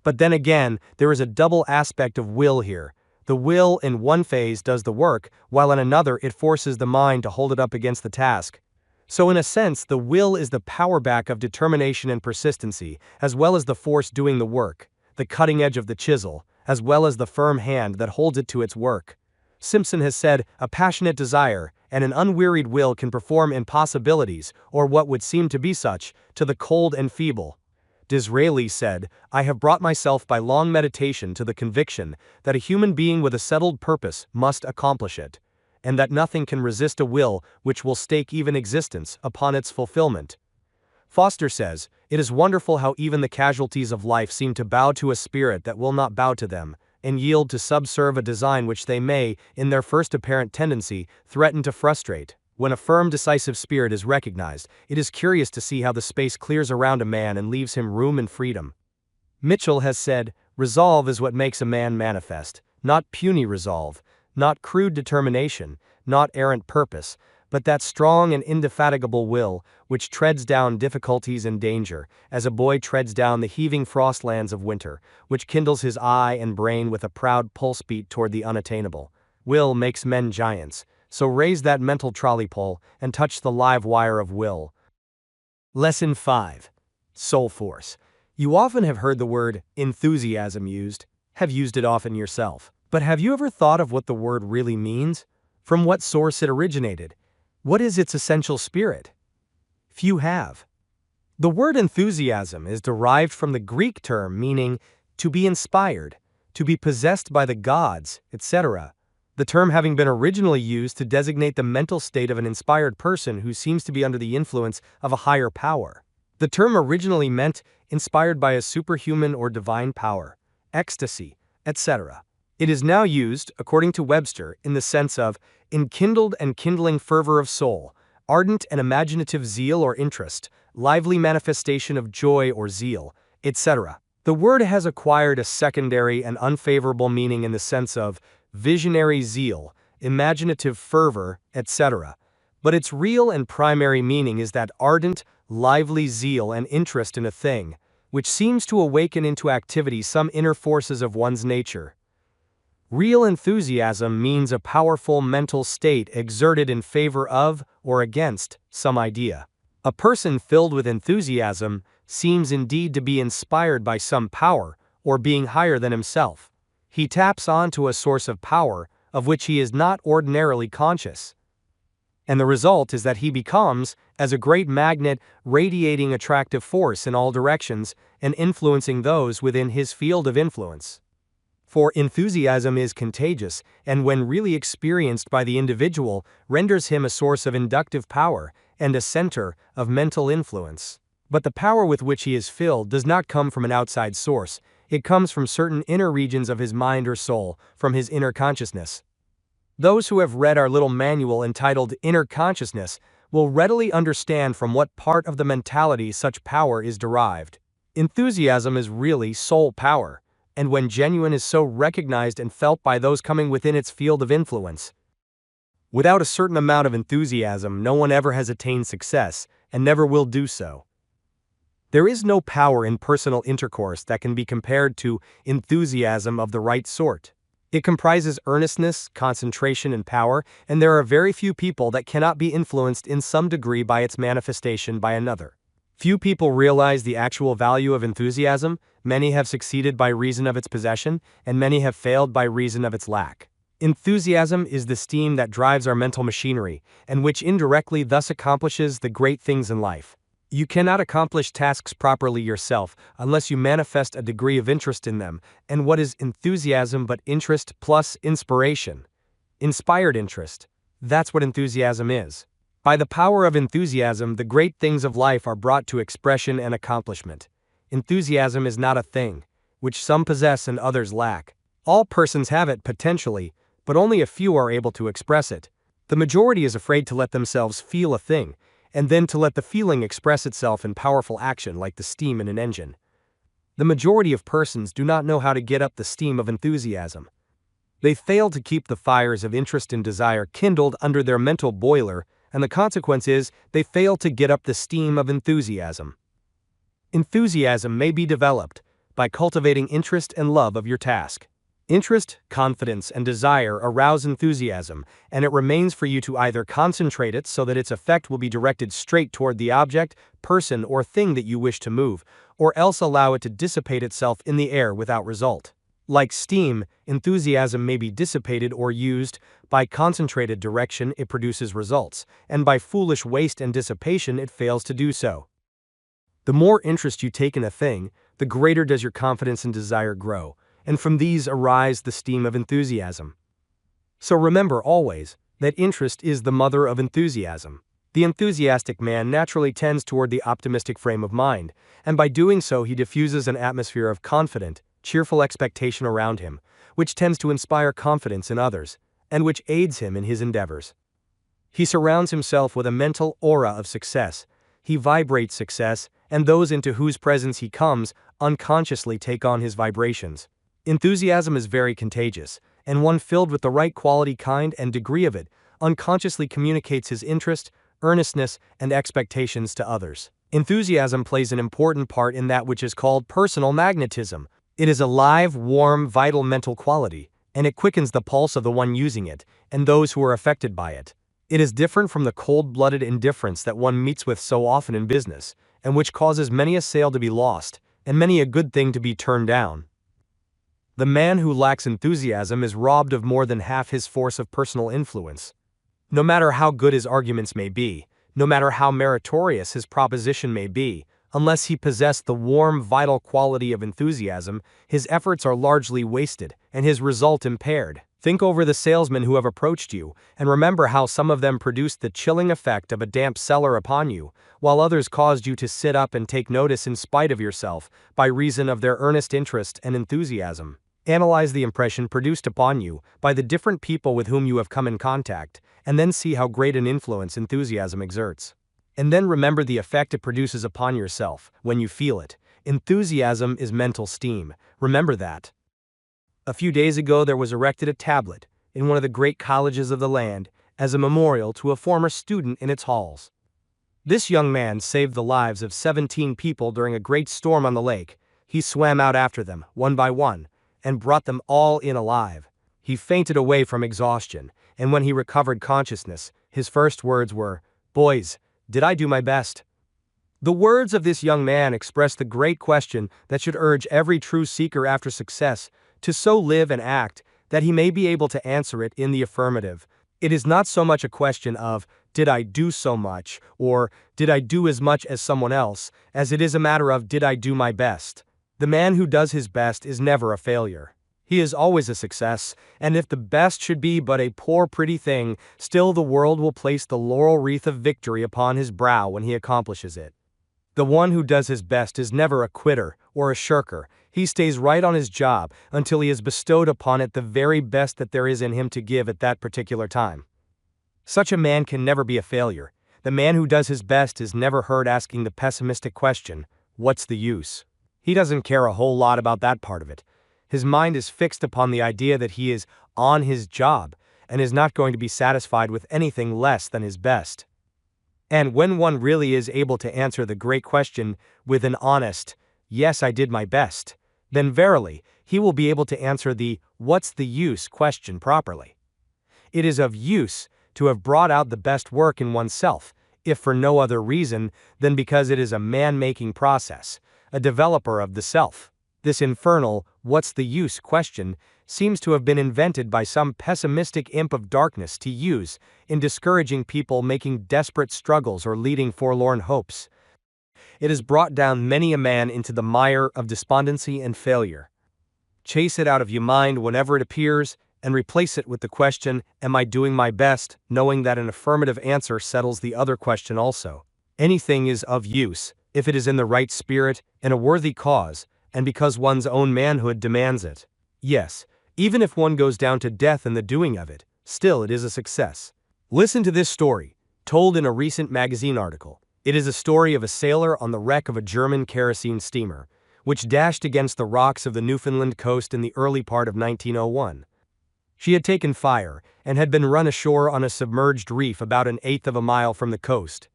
But then again, there is a double aspect of will here. The will in one phase does the work, while in another it forces the mind to hold it up against the task. So in a sense, the will is the power back of determination and persistency, as well as the force doing the work, the cutting edge of the chisel, as well as the firm hand that holds it to its work. Simpson has said, a passionate desire and an unwearied will can perform impossibilities, or what would seem to be such, to the cold and feeble. Disraeli said, I have brought myself by long meditation to the conviction that a human being with a settled purpose must accomplish it, and that nothing can resist a will which will stake even existence upon its fulfillment. Foster says, it is wonderful how even the casualties of life seem to bow to a spirit that will not bow to them, and yield to subserve a design which they may, in their first apparent tendency, threaten to frustrate. When a firm, decisive spirit is recognized, it is curious to see how the space clears around a man and leaves him room and freedom. Mitchell has said, resolve is what makes a man manifest, not puny resolve, not crude determination, not errant purpose, but that strong and indefatigable will, which treads down difficulties and danger, as a boy treads down the heaving frostlands of winter, which kindles his eye and brain with a proud pulse beat toward the unattainable. Will makes men giants, so raise that mental trolley pole and touch the live wire of will. Lesson 5. Soul Force. You often have heard the word enthusiasm used, have used it often yourself. But have you ever thought of what the word really means? From what source it originated? What is its essential spirit? Few have. The word enthusiasm is derived from the Greek term meaning to be inspired, to be possessed by the gods, etc. The term having been originally used to designate the mental state of an inspired person who seems to be under the influence of a higher power. The term originally meant inspired by a superhuman or divine power, ecstasy, etc. It is now used, according to Webster, in the sense of enkindled and kindling fervor of soul, ardent and imaginative zeal or interest, lively manifestation of joy or zeal, etc. The word has acquired a secondary and unfavorable meaning in the sense of visionary zeal, imaginative fervor, etc. But its real and primary meaning is that ardent, lively zeal and interest in a thing, which seems to awaken into activity some inner forces of one's nature. Real enthusiasm means a powerful mental state exerted in favor of or against some idea. A person filled with enthusiasm seems indeed to be inspired by some power or being higher than himself. He taps onto a source of power of which he is not ordinarily conscious. And the result is that he becomes, as a great magnet, radiating attractive force in all directions and influencing those within his field of influence. For enthusiasm is contagious, and when really experienced by the individual, renders him a source of inductive power and a center of mental influence. But the power with which he is filled does not come from an outside source. It comes from certain inner regions of his mind or soul, from his inner consciousness. Those who have read our little manual entitled Inner Consciousness will readily understand from what part of the mentality such power is derived. Enthusiasm is really soul power, and when genuine is so recognized and felt by those coming within its field of influence. Without a certain amount of enthusiasm, no one ever has attained success, and never will do so. There is no power in personal intercourse that can be compared to enthusiasm of the right sort. It comprises earnestness, concentration, and power, and there are very few people that cannot be influenced in some degree by its manifestation by another. Few people realize the actual value of enthusiasm. Many have succeeded by reason of its possession, and many have failed by reason of its lack. Enthusiasm is the steam that drives our mental machinery, and which indirectly thus accomplishes the great things in life. You cannot accomplish tasks properly yourself unless you manifest a degree of interest in them, and what is enthusiasm but interest plus inspiration? Inspired interest. That's what enthusiasm is. By the power of enthusiasm, the great things of life are brought to expression and accomplishment. Enthusiasm is not a thing, which some possess and others lack. All persons have it potentially, but only a few are able to express it. The majority is afraid to let themselves feel a thing, and then to let the feeling express itself in powerful action like the steam in an engine. The majority of persons do not know how to get up the steam of enthusiasm. They fail to keep the fires of interest and desire kindled under their mental boiler and the consequence is they fail to get up the steam of enthusiasm. Enthusiasm may be developed by cultivating interest and love of your task. Interest, confidence, and desire arouse enthusiasm, and it remains for you to either concentrate it so that its effect will be directed straight toward the object, person, or thing that you wish to move, or else allow it to dissipate itself in the air without result. Like steam, enthusiasm may be dissipated or used. By concentrated direction, it produces results, and by foolish waste and dissipation, it fails to do so. The more interest you take in a thing, the greater does your confidence and desire grow, and from these arise the steam of enthusiasm. So remember always that interest is the mother of enthusiasm. The enthusiastic man naturally tends toward the optimistic frame of mind, and by doing so he diffuses an atmosphere of confident, cheerful expectation around him, which tends to inspire confidence in others, and which aids him in his endeavors. He surrounds himself with a mental aura of success. He vibrates success, and those into whose presence he comes unconsciously take on his vibrations. Enthusiasm is very contagious, and one filled with the right quality, kind, and degree of it unconsciously communicates his interest, earnestness, and expectations to others. Enthusiasm plays an important part in that which is called personal magnetism. It is a live, warm, vital mental quality, and it quickens the pulse of the one using it and those who are affected by it. It is different from the cold-blooded indifference that one meets with so often in business, and which causes many a sale to be lost, and many a good thing to be turned down. The man who lacks enthusiasm is robbed of more than half his force of personal influence. No matter how good his arguments may be, no matter how meritorious his proposition may be, unless he possess the warm, vital quality of enthusiasm, his efforts are largely wasted, and his result impaired. Think over the salesmen who have approached you, and remember how some of them produced the chilling effect of a damp cellar upon you, while others caused you to sit up and take notice in spite of yourself, by reason of their earnest interest and enthusiasm. Analyze the impression produced upon you by the different people with whom you have come in contact, and then see how great an influence enthusiasm exerts. And then remember the effect it produces upon yourself when you feel it. Enthusiasm is mental steam. Remember that. A few days ago there was erected a tablet in one of the great colleges of the land as a memorial to a former student in its halls. This young man saved the lives of 17 people during a great storm on the lake. He swam out after them, one by one, and brought them all in alive. He fainted away from exhaustion, and when he recovered consciousness, his first words were, "Boys, did I do my best?" The words of this young man express the great question that should urge every true seeker after success to so live and act that he may be able to answer it in the affirmative. It is not so much a question of, did I do so much, or did I do as much as someone else, as it is a matter of, did I do my best? The man who does his best is never a failure. He is always a success, and if the best should be but a poor pretty thing, still the world will place the laurel wreath of victory upon his brow when he accomplishes it. The one who does his best is never a quitter or a shirker. He stays right on his job until he has bestowed upon it the very best that there is in him to give at that particular time. Such a man can never be a failure. The man who does his best is never heard asking the pessimistic question, "What's the use?" He doesn't care a whole lot about that part of it. His mind is fixed upon the idea that he is on his job and is not going to be satisfied with anything less than his best. And when one really is able to answer the great question with an honest, "Yes, I did my best," then verily, he will be able to answer the "What's the use?" question properly. It is of use to have brought out the best work in oneself, if for no other reason than because it is a man-making process, a developer of the self. This infernal, "What's the use?" question seems to have been invented by some pessimistic imp of darkness to use in discouraging people making desperate struggles or leading forlorn hopes. It has brought down many a man into the mire of despondency and failure. Chase it out of your mind whenever it appears, and replace it with the question, "Am I doing my best?" knowing that an affirmative answer settles the other question also. Anything is of use, if it is in the right spirit, and a worthy cause, and because one's own manhood demands it. Yes, even if one goes down to death in the doing of it, still it is a success. Listen to this story, told in a recent magazine article. It is a story of a sailor on the wreck of a German kerosene steamer, which dashed against the rocks of the Newfoundland coast in the early part of 1901. She had taken fire, and had been run ashore on a submerged reef about 1/8 of a mile from the coast.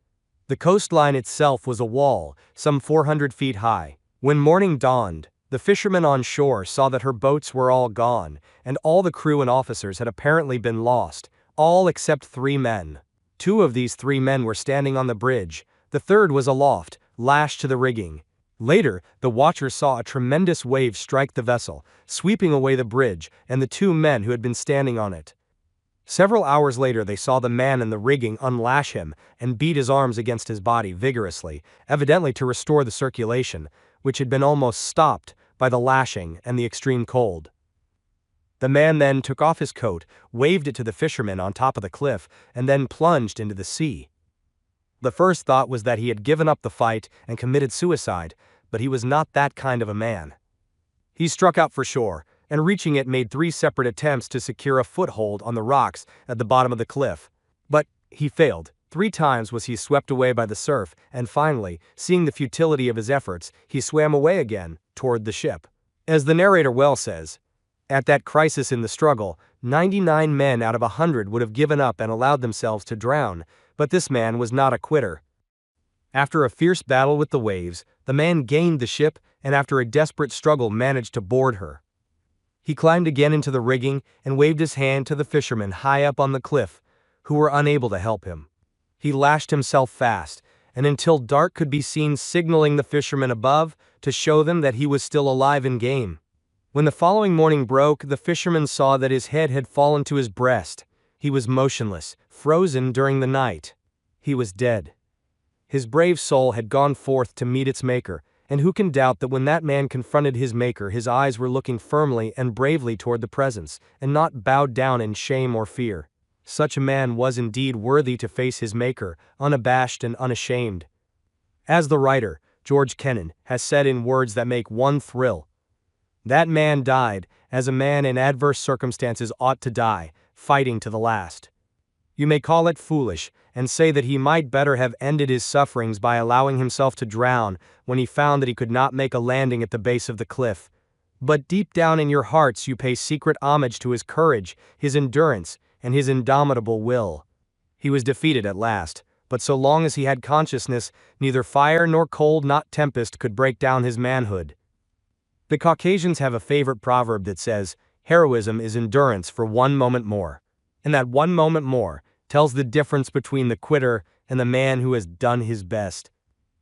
The coastline itself was a wall, some 400 feet high. When morning dawned, the fishermen on shore saw that her boats were all gone, and all the crew and officers had apparently been lost, all except 3 men. 2 of these 3 men were standing on the bridge, the third was aloft, lashed to the rigging. Later, the watchers saw a tremendous wave strike the vessel, sweeping away the bridge and the 2 men who had been standing on it. Several hours later they saw the man in the rigging unlash him and beat his arms against his body vigorously, evidently to restore the circulation, which had been almost stopped by the lashing and the extreme cold. The man then took off his coat, waved it to the fishermen on top of the cliff, and then plunged into the sea. The first thought was that he had given up the fight and committed suicide, but he was not that kind of a man. He struck out for shore, and reaching it made 3 separate attempts to secure a foothold on the rocks at the bottom of the cliff. But he failed. 3 times was he swept away by the surf, and finally, seeing the futility of his efforts, he swam away again, toward the ship. As the narrator well says, at that crisis in the struggle, 99 men out of 100 would have given up and allowed themselves to drown, but this man was not a quitter. After a fierce battle with the waves, the man gained the ship and after a desperate struggle managed to board her. He climbed again into the rigging and waved his hand to the fishermen high up on the cliff, who were unable to help him. He lashed himself fast, and until dark could be seen signaling the fishermen above to show them that he was still alive and game. When the following morning broke, the fishermen saw that his head had fallen to his breast. He was motionless, frozen during the night. He was dead. His brave soul had gone forth to meet its Maker, and who can doubt that when that man confronted his Maker, his eyes were looking firmly and bravely toward the presence, and not bowed down in shame or fear. Such a man was indeed worthy to face his Maker, unabashed and unashamed. As the writer, George Kennan, has said in words that make one thrill, that man died, as a man in adverse circumstances ought to die, fighting to the last. You may call it foolish, and say that he might better have ended his sufferings by allowing himself to drown when he found that he could not make a landing at the base of the cliff. But deep down in your hearts you pay secret homage to his courage, his endurance, and his indomitable will. He was defeated at last, but so long as he had consciousness, neither fire nor cold nor tempest could break down his manhood. The Caucasians have a favorite proverb that says, heroism is endurance for 1 moment more. And that 1 moment more tells the difference between the quitter and the man who has done his best.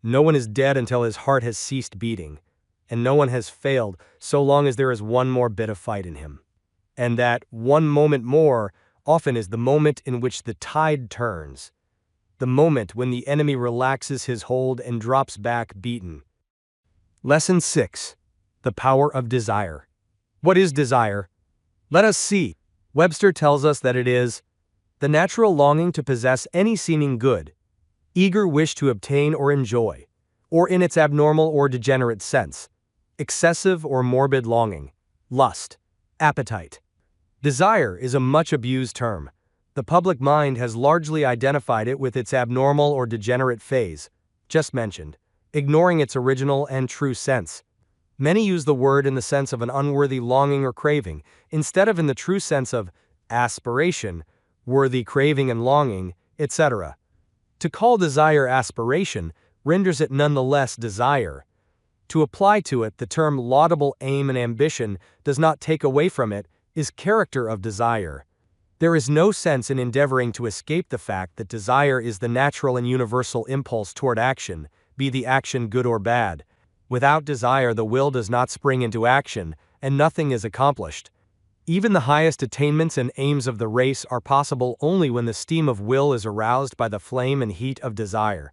No one is dead until his heart has ceased beating, and no one has failed so long as there is 1 more bit of fight in him. And that 1 moment more often is the moment in which the tide turns, the moment when the enemy relaxes his hold and drops back beaten. Lesson 6. The Power of Desire. What is desire? Let us see. Webster tells us that it is the natural longing to possess any seeming good, eager wish to obtain or enjoy, or in its abnormal or degenerate sense, excessive or morbid longing, lust, appetite. Desire is a much abused term. The public mind has largely identified it with its abnormal or degenerate phase, just mentioned, ignoring its original and true sense. Many use the word in the sense of an unworthy longing or craving, instead of in the true sense of aspiration, worthy craving and longing, etc. To call desire aspiration renders it nonetheless desire. To apply to it the term laudable aim and ambition does not take away from it is character of desire. There is no sense in endeavoring to escape the fact that desire is the natural and universal impulse toward action, be the action good or bad. Without desire the will does not spring into action, and nothing is accomplished. Even the highest attainments and aims of the race are possible only when the steam of will is aroused by the flame and heat of desire.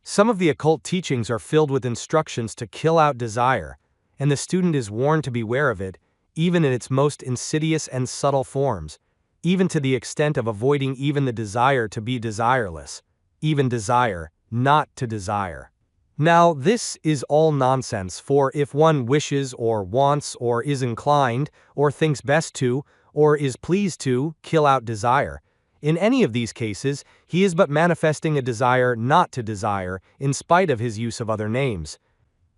Some of the occult teachings are filled with instructions to kill out desire, and the student is warned to beware of it, even in its most insidious and subtle forms, even to the extent of avoiding even the desire to be desireless, even desire not to desire. Now, this is all nonsense, for if one wishes or wants or is inclined or thinks best to or is pleased to kill out desire, in any of these cases, he is but manifesting a desire not to desire in spite of his use of other names.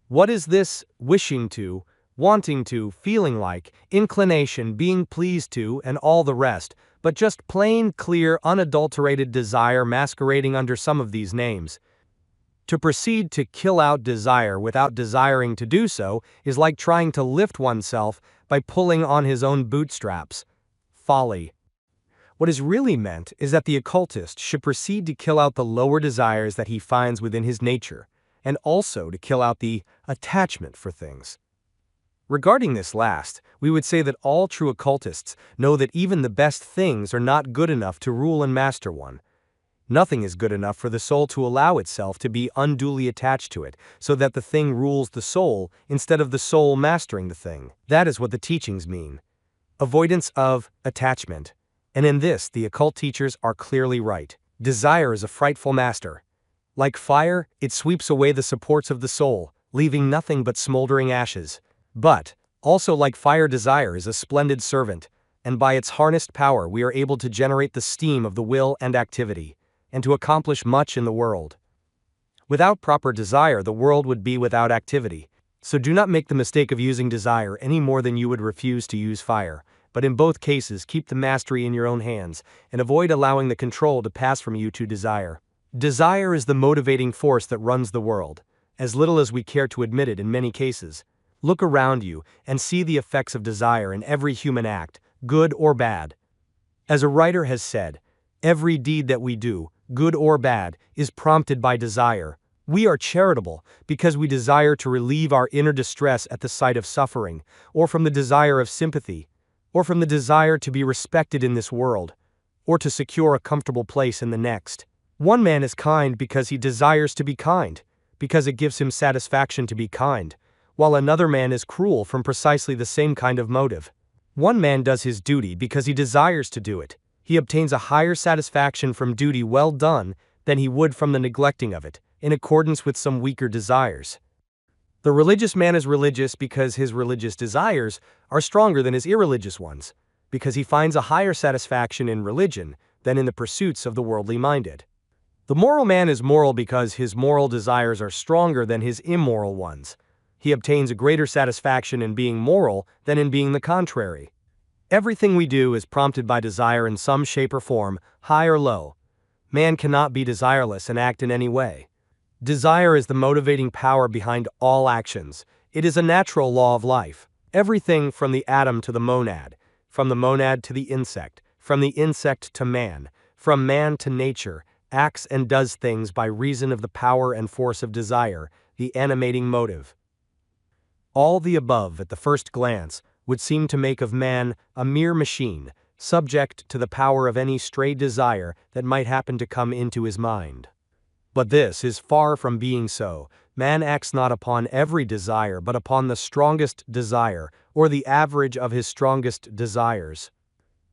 What is this wishing to wanting to, feeling like, inclination, being pleased to, and all the rest, but just plain, clear, unadulterated desire masquerading under some of these names. To proceed to kill out desire without desiring to do so is like trying to lift oneself by pulling on his own bootstraps. Folly. What is really meant is that the occultist should proceed to kill out the lower desires that he finds within his nature, and also to kill out the attachment for things. Regarding this last, we would say that all true occultists know that even the best things are not good enough to rule and master one. Nothing is good enough for the soul to allow itself to be unduly attached to it, so that the thing rules the soul instead of the soul mastering the thing. That is what the teachings mean. Avoidance of attachment. And in this, the occult teachers are clearly right. Desire is a frightful master. Like fire, it sweeps away the supports of the soul, leaving nothing but smoldering ashes. But, also like fire, desire is a splendid servant, and by its harnessed power we are able to generate the steam of the will and activity, and to accomplish much in the world. Without proper desire, the world would be without activity. So do not make the mistake of using desire any more than you would refuse to use fire, but in both cases keep the mastery in your own hands, and avoid allowing the control to pass from you to desire. Desire is the motivating force that runs the world, as little as we care to admit it in many cases. Look around you and see the effects of desire in every human act, good or bad. As a writer has said, every deed that we do, good or bad, is prompted by desire. We are charitable because we desire to relieve our inner distress at the sight of suffering, or from the desire of sympathy, or from the desire to be respected in this world, or to secure a comfortable place in the next. One man is kind because he desires to be kind, because it gives him satisfaction to be kind, while another man is cruel from precisely the same kind of motive. One man does his duty because he desires to do it. He obtains a higher satisfaction from duty well done than he would from the neglecting of it, in accordance with some weaker desires. The religious man is religious because his religious desires are stronger than his irreligious ones, because he finds a higher satisfaction in religion than in the pursuits of the worldly minded. The moral man is moral because his moral desires are stronger than his immoral ones. He obtains a greater satisfaction in being moral than in being the contrary. Everything we do is prompted by desire in some shape or form, high or low. Man cannot be desireless and act in any way. Desire is the motivating power behind all actions. It is a natural law of life. Everything from the atom to the monad, from the monad to the insect, from the insect to man, from man to nature, acts and does things by reason of the power and force of desire, the animating motive. All the above, at the first glance, would seem to make of man a mere machine, subject to the power of any stray desire that might happen to come into his mind. But this is far from being so. Man acts not upon every desire, but upon the strongest desire, or the average of his strongest desires.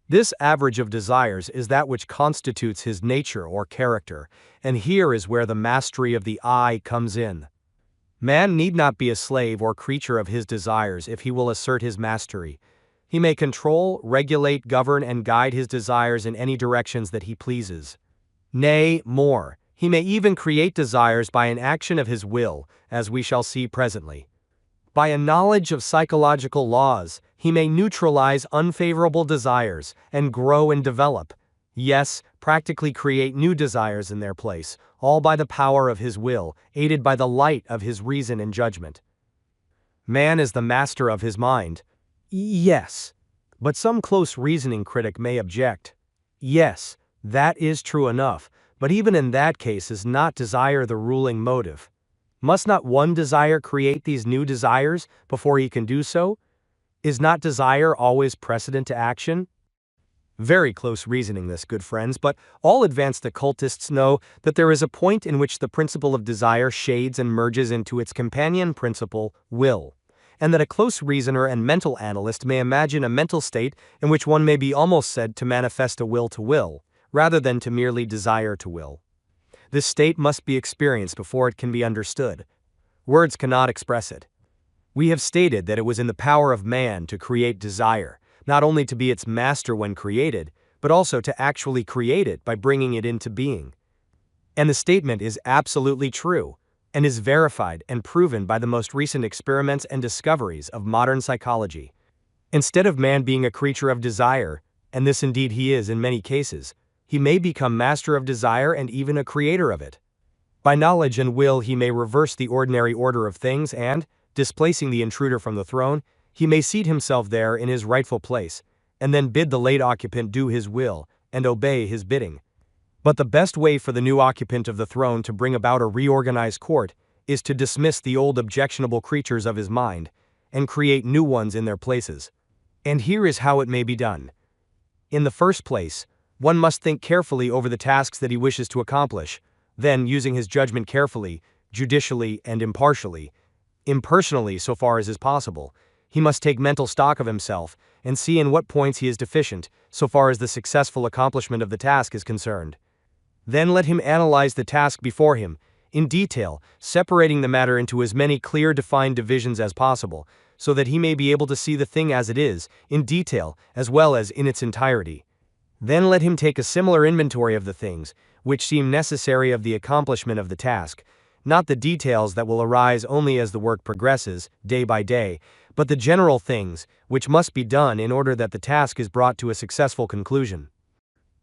This average of desires is that which constitutes his nature or character, and here is where the mastery of the I comes in. Man need not be a slave or creature of his desires if he will assert his mastery. He may control, regulate, govern, and guide his desires in any directions that he pleases. Nay, more, he may even create desires by an action of his will, as we shall see presently. By a knowledge of psychological laws, he may neutralize unfavorable desires and grow and develop, yes, practically create new desires in their place, all by the power of his will, aided by the light of his reason and judgment. Man is the master of his mind. Yes. But some close reasoning critic may object. Yes, that is true enough, but even in that case is not desire the ruling motive? Must not one desire create these new desires before he can do so? Is not desire always precedent to action? Very close reasoning this, good friends, but all advanced occultists know that there is a point in which the principle of desire shades and merges into its companion principle, will, and that a close reasoner and mental analyst may imagine a mental state in which one may be almost said to manifest a will to will, rather than to merely desire to will. This state must be experienced before it can be understood. Words cannot express it. We have stated that it was in the power of man to create desire, not only to be its master when created, but also to actually create it by bringing it into being. And the statement is absolutely true. and is verified and proven by the most recent experiments and discoveries of modern psychology. Instead of man being a creature of desire, and this indeed he is in many cases, he may become master of desire and even a creator of it. By knowledge and will he may reverse the ordinary order of things and, displacing the intruder from the throne, he may seat himself there in his rightful place, and then bid the late occupant do his will, and obey his bidding. But the best way for the new occupant of the throne to bring about a reorganized court is to dismiss the old objectionable creatures of his mind, and create new ones in their places. And here is how it may be done. In the first place, one must think carefully over the tasks that he wishes to accomplish, then, using his judgment carefully, judicially, and impersonally so far as is possible, he must take mental stock of himself and see in what points he is deficient, so far as the successful accomplishment of the task is concerned. Then let him analyze the task before him, in detail, separating the matter into as many clear defined divisions as possible, so that he may be able to see the thing as it is, in detail, as well as in its entirety. Then let him take a similar inventory of the things which seem necessary of the accomplishment of the task, not the details that will arise only as the work progresses, day by day, but the general things which must be done in order that the task is brought to a successful conclusion.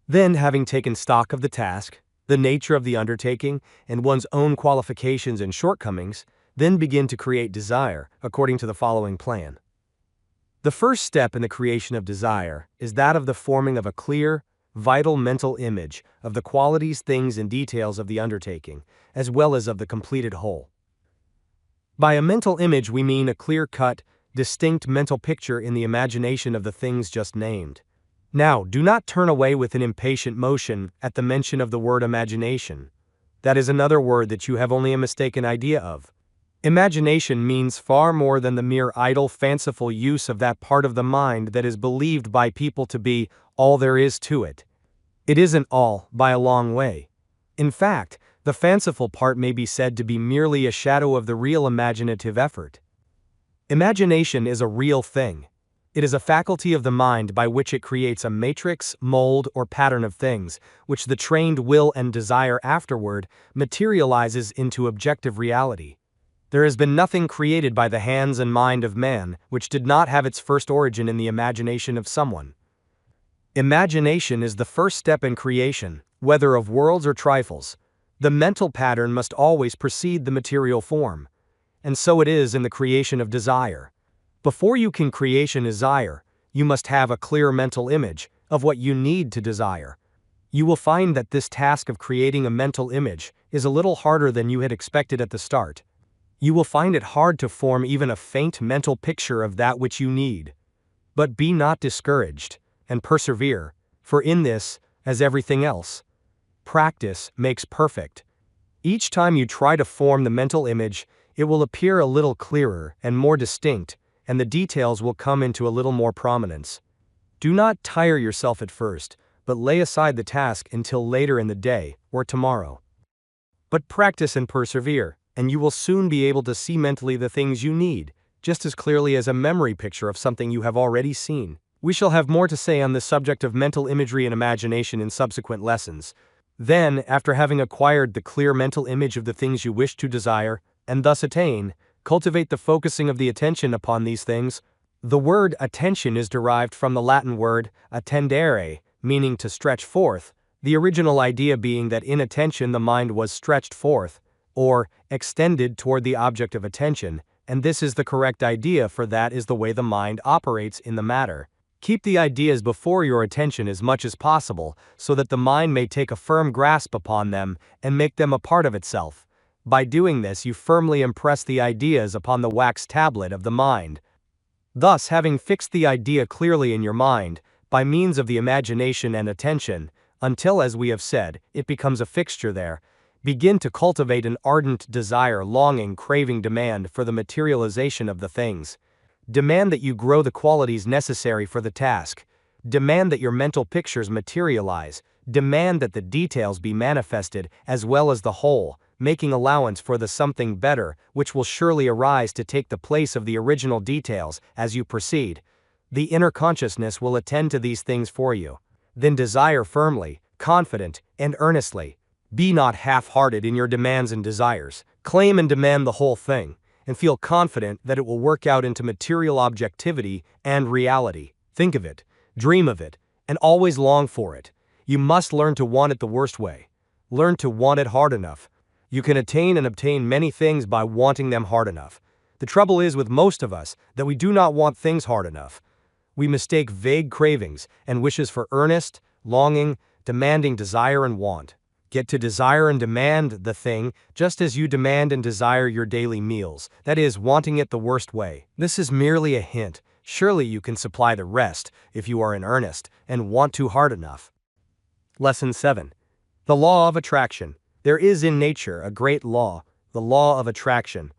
Then, having taken stock of the task, the nature of the undertaking, and one's own qualifications and shortcomings, then begin to create desire, according to the following plan. The first step in the creation of desire is that of the forming of a clear, vital mental image of the qualities, things, and details of the undertaking, as well as of the completed whole. By a mental image we mean a clear-cut, distinct mental picture in the imagination of the things just named. Now, do not turn away with an impatient motion at the mention of the word imagination. That is another word that you have only a mistaken idea of. Imagination means far more than the mere idle, fanciful use of that part of the mind that is believed by people to be all there is to it. It isn't all, by a long way. In fact, the fanciful part may be said to be merely a shadow of the real imaginative effort. Imagination is a real thing. It is a faculty of the mind by which it creates a matrix, mold, or pattern of things, which the trained will and desire afterward materializes into objective reality. There has been nothing created by the hands and mind of man which did not have its first origin in the imagination of someone. Imagination is the first step in creation, whether of worlds or trifles. The mental pattern must always precede the material form. And so it is in the creation of desire. Before you can create a desire, you must have a clear mental image of what you need to desire. You will find that this task of creating a mental image is a little harder than you had expected at the start. You will find it hard to form even a faint mental picture of that which you need. But be not discouraged, and persevere, for in this, as everything else, practice makes perfect. Each time you try to form the mental image, it will appear a little clearer and more distinct, and the details will come into a little more prominence. Do not tire yourself at first, but lay aside the task until later in the day or tomorrow. But practice and persevere, and you will soon be able to see mentally the things you need, just as clearly as a memory picture of something you have already seen. We shall have more to say on this subject of mental imagery and imagination in subsequent lessons. Then, after having acquired the clear mental image of the things you wish to desire, and thus attain, cultivate the focusing of the attention upon these things. The word attention is derived from the Latin word attendere, meaning to stretch forth, the original idea being that in attention the mind was stretched forth, or extended toward the object of attention, and this is the correct idea, for that is the way the mind operates in the matter. Keep the ideas before your attention as much as possible, so that the mind may take a firm grasp upon them and make them a part of itself. By doing this, you firmly impress the ideas upon the wax tablet of the mind. Thus, having fixed the idea clearly in your mind, by means of the imagination and attention, until, as we have said, it becomes a fixture there, begin to cultivate an ardent desire, longing, craving, demand for the materialization of the things. Demand that you grow the qualities necessary for the task. Demand that your mental pictures materialize. Demand that the details be manifested as well as the whole, making allowance for the something better which will surely arise to take the place of the original details as you proceed. The inner consciousness will attend to these things for you. Then desire firmly, confident, and earnestly. Be not half-hearted in your demands and desires. Claim and demand the whole thing, and feel confident that it will work out into material objectivity and reality. Think of it, dream of it, and always long for it. You must learn to want it the worst way. Learn to want it hard enough. You can attain and obtain many things by wanting them hard enough. The trouble is with most of us that we do not want things hard enough. We mistake vague cravings and wishes for earnest, longing, demanding desire and want. Get to desire and demand the thing just as you demand and desire your daily meals, that is, wanting it the worst way. This is merely a hint. Surely you can supply the rest if you are in earnest and want to hard enough. Lesson 7. The Law of Attraction. There is in nature a great law, the law of attraction,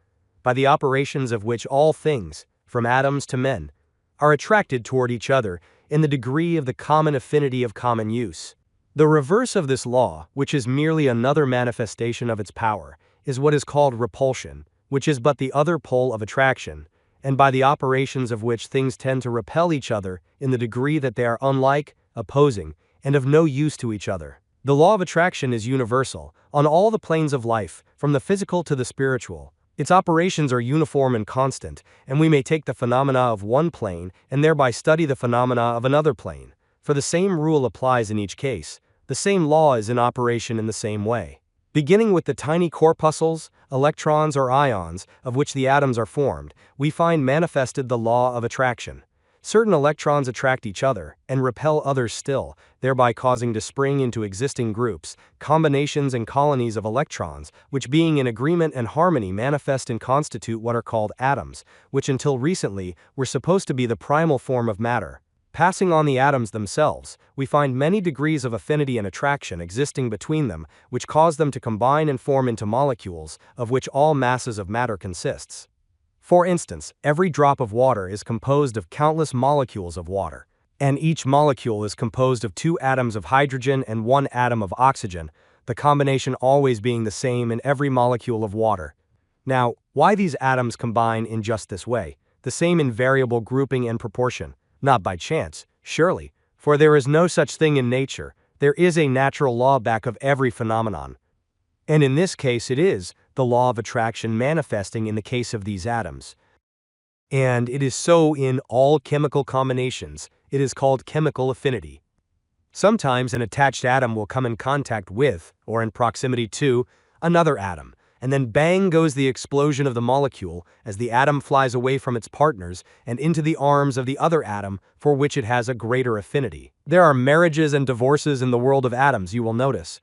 by the operations of which all things, from atoms to men, are attracted toward each other in the degree of the common affinity of common use. The reverse of this law, which is merely another manifestation of its power, is what is called repulsion, which is but the other pole of attraction, and by the operations of which things tend to repel each other in the degree that they are unlike, opposing, and of no use to each other. The law of attraction is universal, on all the planes of life, from the physical to the spiritual. Its operations are uniform and constant, and we may take the phenomena of one plane and thereby study the phenomena of another plane. For the same rule applies in each case. The same law is in operation in the same way. Beginning with the tiny corpuscles, electrons or ions, of which the atoms are formed, we find manifested the law of attraction. Certain electrons attract each other and repel others still, thereby causing to spring into existing groups, combinations and colonies of electrons, which being in agreement and harmony manifest and constitute what are called atoms, which until recently were supposed to be the primal form of matter. Passing on the atoms themselves, we find many degrees of affinity and attraction existing between them, which cause them to combine and form into molecules, of which all masses of matter consists. For instance, every drop of water is composed of countless molecules of water, and each molecule is composed of 2 atoms of hydrogen and 1 atom of oxygen, the combination always being the same in every molecule of water. Now, why these atoms combine in just this way, the same invariable grouping and proportion? Not by chance, surely, for there is no such thing in nature. There is a natural law back of every phenomenon. And in this case it is the law of attraction manifesting in the case of these atoms. And it is so in all chemical combinations. It is called chemical affinity. Sometimes an attached atom will come in contact with, or in proximity to, another atom, and then bang goes the explosion of the molecule as the atom flies away from its partners and into the arms of the other atom for which it has a greater affinity. There are marriages and divorces in the world of atoms, you will notice.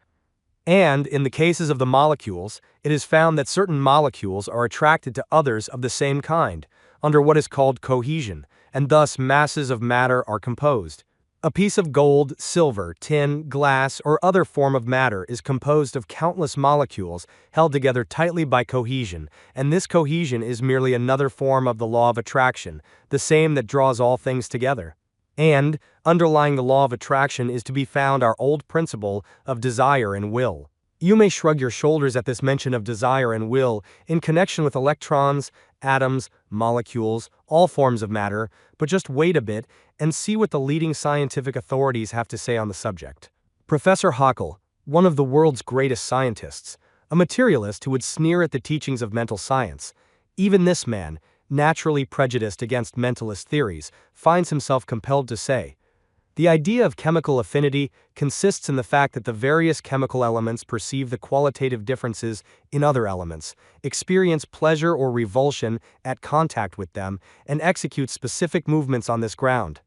And, in the cases of the molecules, it is found that certain molecules are attracted to others of the same kind, under what is called cohesion, and thus masses of matter are composed. A piece of gold, silver, tin, glass, or other form of matter is composed of countless molecules held together tightly by cohesion, and this cohesion is merely another form of the law of attraction, the same that draws all things together. And, underlying the law of attraction is to be found our old principle of desire and will. You may shrug your shoulders at this mention of desire and will in connection with electrons, atoms, molecules, all forms of matter, but just wait a bit and see what the leading scientific authorities have to say on the subject. Professor Haeckel, one of the world's greatest scientists, a materialist who would sneer at the teachings of mental science, even this man, naturally prejudiced against mentalist theories, finds himself compelled to say, "The idea of chemical affinity consists in the fact that the various chemical elements perceive the qualitative differences in other elements, experience pleasure or revulsion at contact with them, and execute specific movements on this ground."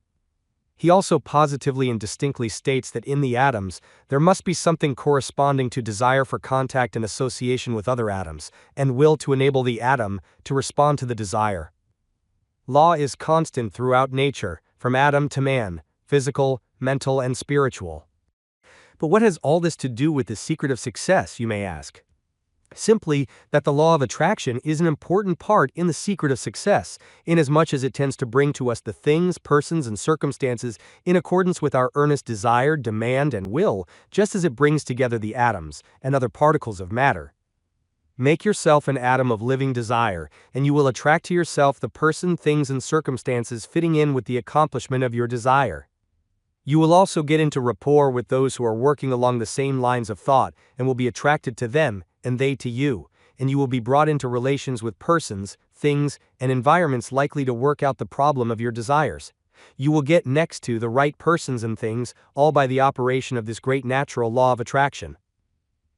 He also positively and distinctly states that in the atoms, there must be something corresponding to desire for contact and association with other atoms, and will to enable the atom to respond to the desire. Law is constant throughout nature, from atom to man, physical, mental, and spiritual. But what has all this to do with the secret of success, you may ask? Simply that the law of attraction is an important part in the secret of success, inasmuch as it tends to bring to us the things, persons, and circumstances in accordance with our earnest desire, demand, and will, just as it brings together the atoms and other particles of matter. Make yourself an atom of living desire, and you will attract to yourself the person, things, and circumstances fitting in with the accomplishment of your desire. You will also get into rapport with those who are working along the same lines of thought and will be attracted to them, and they to you, and you will be brought into relations with persons, things, and environments likely to work out the problem of your desires. You will get next to the right persons and things, all by the operation of this great natural law of attraction.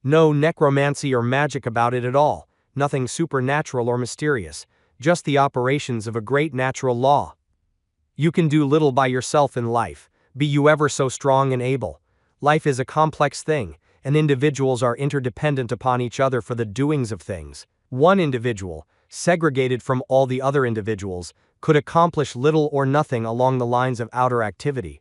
No necromancy or magic about it at all, nothing supernatural or mysterious, just the operations of a great natural law. You can do little by yourself in life, be you ever so strong and able. Life is a complex thing, and individuals are interdependent upon each other for the doings of things. One individual, segregated from all the other individuals, could accomplish little or nothing along the lines of outer activity.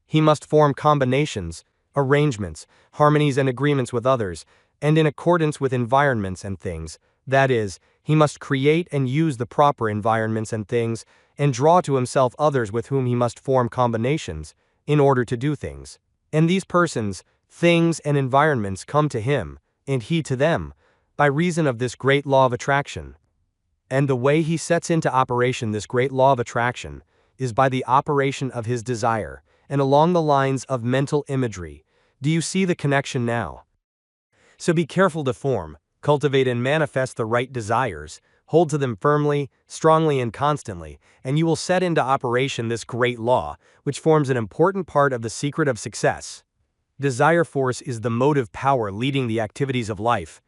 He must form combinations, arrangements, harmonies and agreements with others, and in accordance with environments and things, that is, he must create and use the proper environments and things, and draw to himself others with whom he must form combinations, in order to do things. And these persons, things and environments come to him, and he to them, by reason of this great law of attraction. And the way he sets into operation this great law of attraction is by the operation of his desire, and along the lines of mental imagery. Do you see the connection now? So be careful to form, cultivate and manifest the right desires, hold to them firmly, strongly and constantly, and you will set into operation this great law, which forms an important part of the secret of success. Desire force is the motive power leading the activities of life.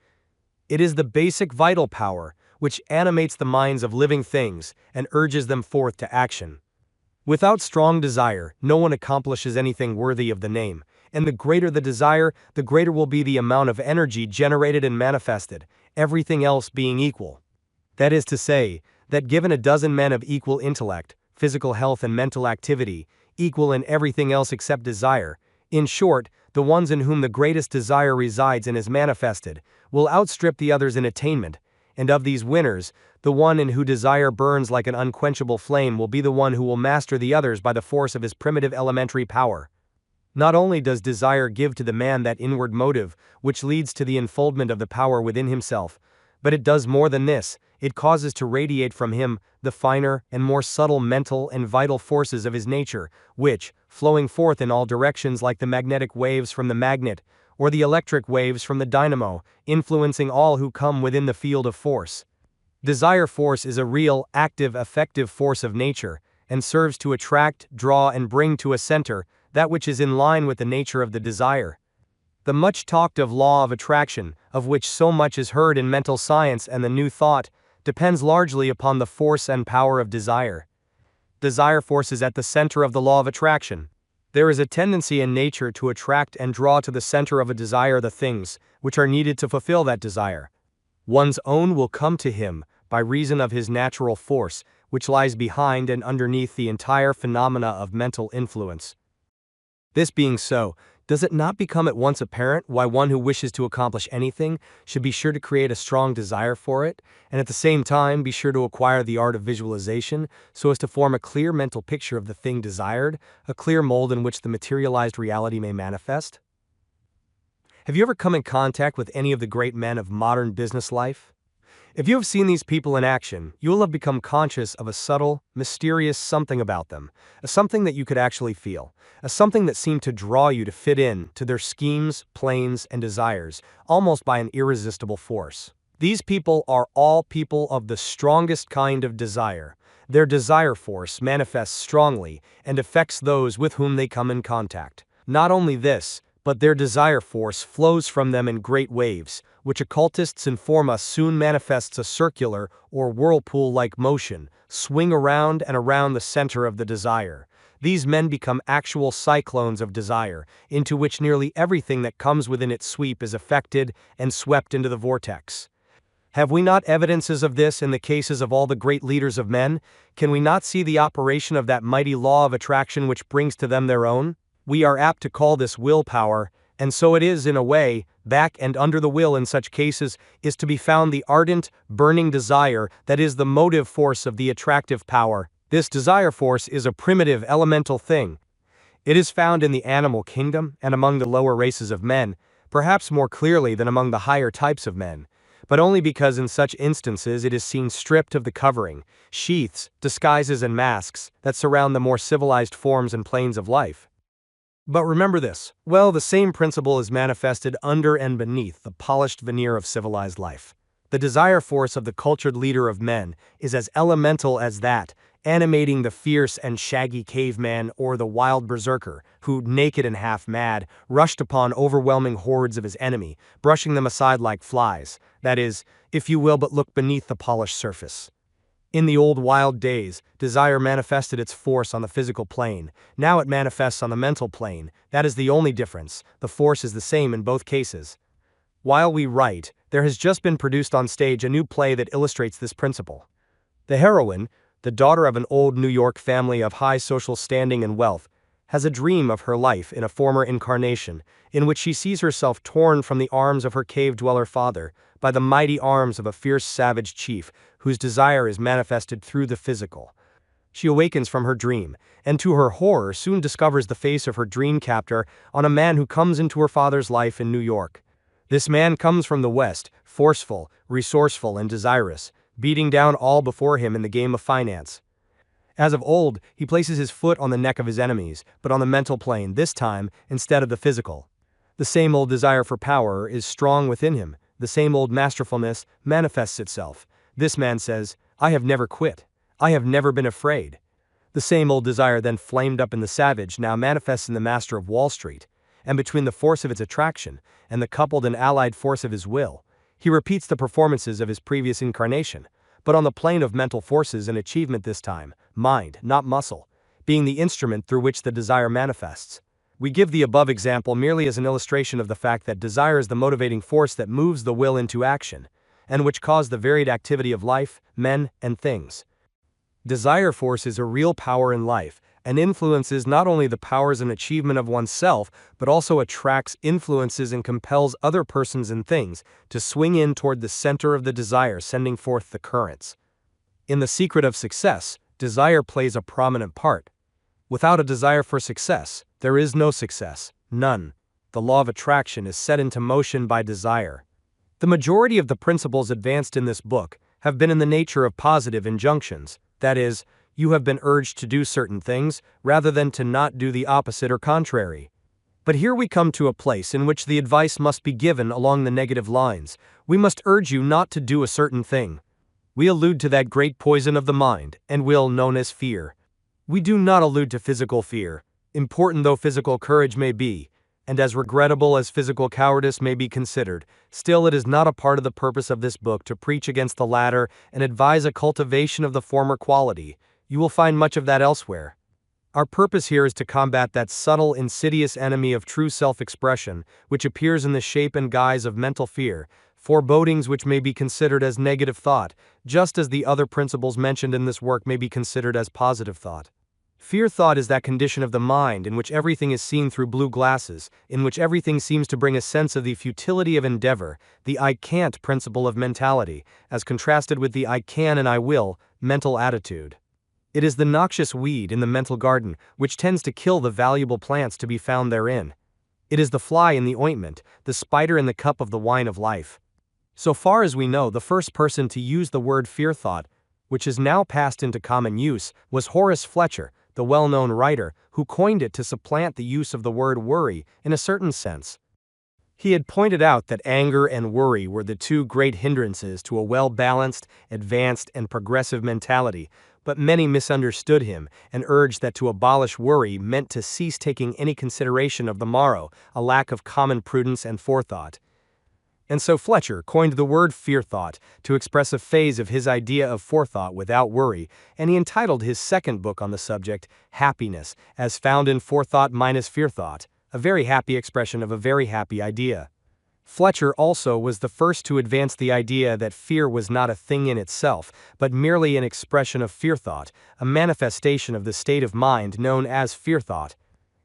It is the basic vital power, which animates the minds of living things and urges them forth to action. Without strong desire, no one accomplishes anything worthy of the name, and the greater the desire, the greater will be the amount of energy generated and manifested, everything else being equal. That is to say, that given a dozen men of equal intellect, physical health and mental activity, equal in everything else except desire, in short, the ones in whom the greatest desire resides and is manifested, will outstrip the others in attainment, and of these winners, the one in whose desire burns like an unquenchable flame will be the one who will master the others by the force of his primitive elementary power. Not only does desire give to the man that inward motive, which leads to the unfoldment of the power within himself, but it does more than this, it causes to radiate from him the finer and more subtle mental and vital forces of his nature, which, flowing forth in all directions like the magnetic waves from the magnet, or the electric waves from the dynamo, influencing all who come within the field of force. Desire force is a real, active, effective force of nature, and serves to attract, draw, and bring to a center that which is in line with the nature of the desire. The much talked of law of attraction, of which so much is heard in mental science and the new thought, depends largely upon the force and power of desire. Desire force is at the center of the law of attraction. There is a tendency in nature to attract and draw to the center of a desire the things which are needed to fulfill that desire. One's own will come to him by reason of his natural force, which lies behind and underneath the entire phenomena of mental influence. This being so, does it not become at once apparent why one who wishes to accomplish anything should be sure to create a strong desire for it, and at the same time be sure to acquire the art of visualization, so as to form a clear mental picture of the thing desired, a clear mold in which the materialized reality may manifest? Have you ever come in contact with any of the great men of modern business life? If you have seen these people in action, you will have become conscious of a subtle, mysterious something about them, a something that you could actually feel, a something that seemed to draw you to fit in to their schemes, plans, and desires, almost by an irresistible force. These people are all people of the strongest kind of desire. Their desire force manifests strongly and affects those with whom they come in contact. Not only this, but their desire force flows from them in great waves, which occultists inform us soon manifests a circular or whirlpool-like motion, swing around and around the center of the desire. These men become actual cyclones of desire, into which nearly everything that comes within its sweep is affected and swept into the vortex. Have we not evidences of this in the cases of all the great leaders of men? Can we not see the operation of that mighty law of attraction which brings to them their own? We are apt to call this willpower, and so it is in a way. Back and under the will in such cases is to be found the ardent, burning desire that is the motive force of the attractive power. This desire force is a primitive elemental thing. It is found in the animal kingdom and among the lower races of men, perhaps more clearly than among the higher types of men, but only because in such instances it is seen stripped of the covering, sheaths, disguises and masks that surround the more civilized forms and planes of life. But remember this, the same principle is manifested under and beneath the polished veneer of civilized life. The desire force of the cultured leader of men is as elemental as that, animating the fierce and shaggy caveman or the wild berserker, who, naked and half-mad, rushed upon overwhelming hordes of his enemy, brushing them aside like flies, that is, if you will but look beneath the polished surface. In the old wild days, desire manifested its force on the physical plane. Now it manifests on the mental plane. That is the only difference. The force is the same in both cases. While we write, there has just been produced on stage a new play that illustrates this principle. The heroine, the daughter of an old New York family of high social standing and wealth, has a dream of her life in a former incarnation, in which she sees herself torn from the arms of her cave-dweller father by the mighty arms of a fierce savage chief whose desire is manifested through the physical. She awakens from her dream, and to her horror soon discovers the face of her dream captor on a man who comes into her father's life in New York. This man comes from the West, forceful, resourceful, and desirous, beating down all before him in the game of finance. As of old, he places his foot on the neck of his enemies, but on the mental plane this time instead of the physical. The same old desire for power is strong within him. The same old masterfulness manifests itself. This man says, "I have never quit. I have never been afraid." The same old desire then flamed up in the savage now manifests in the master of Wall Street, and between the force of its attraction and the coupled and allied force of his will, he repeats the performances of his previous incarnation, but on the plane of mental forces and achievement this time, mind, not muscle, being the instrument through which the desire manifests. We give the above example merely as an illustration of the fact that desire is the motivating force that moves the will into action, and which cause the varied activity of life, men, and things. Desire force is a real power in life, and influences not only the powers and achievement of oneself, but also attracts, influences, and compels other persons and things to swing in toward the center of the desire, sending forth the currents. In the secret of success, desire plays a prominent part. Without a desire for success, there is no success, none. The law of attraction is set into motion by desire. The majority of the principles advanced in this book have been in the nature of positive injunctions, that is, you have been urged to do certain things, rather than to not do the opposite or contrary. But here we come to a place in which the advice must be given along the negative lines. We must urge you not to do a certain thing. We allude to that great poison of the mind, and will known as fear. We do not allude to physical fear, important though physical courage may be, and as regrettable as physical cowardice may be considered, still it is not a part of the purpose of this book to preach against the latter and advise a cultivation of the former quality. You will find much of that elsewhere. Our purpose here is to combat that subtle, insidious enemy of true self-expression, which appears in the shape and guise of mental fear, forebodings which may be considered as negative thought, just as the other principles mentioned in this work may be considered as positive thought. Fear thought is that condition of the mind in which everything is seen through blue glasses, in which everything seems to bring a sense of the futility of endeavor, the I can't principle of mentality, as contrasted with the I can and I will mental attitude. It is the noxious weed in the mental garden which tends to kill the valuable plants to be found therein. It is the fly in the ointment, the spider in the cup of the wine of life. So far as we know, the first person to use the word fear thought, which is now passed into common use, was Horace Fletcher, the well-known writer, who coined it to supplant the use of the word worry in a certain sense. He had pointed out that anger and worry were the two great hindrances to a well-balanced, advanced, and progressive mentality, but many misunderstood him and urged that to abolish worry meant to cease taking any consideration of the morrow, a lack of common prudence and forethought. And so Fletcher coined the word fear thought to express a phase of his idea of forethought without worry, and he entitled his second book on the subject, Happiness, as found in Forethought minus Fear Thought, a very happy expression of a very happy idea. Fletcher also was the first to advance the idea that fear was not a thing in itself, but merely an expression of fear thought, a manifestation of the state of mind known as fear thought.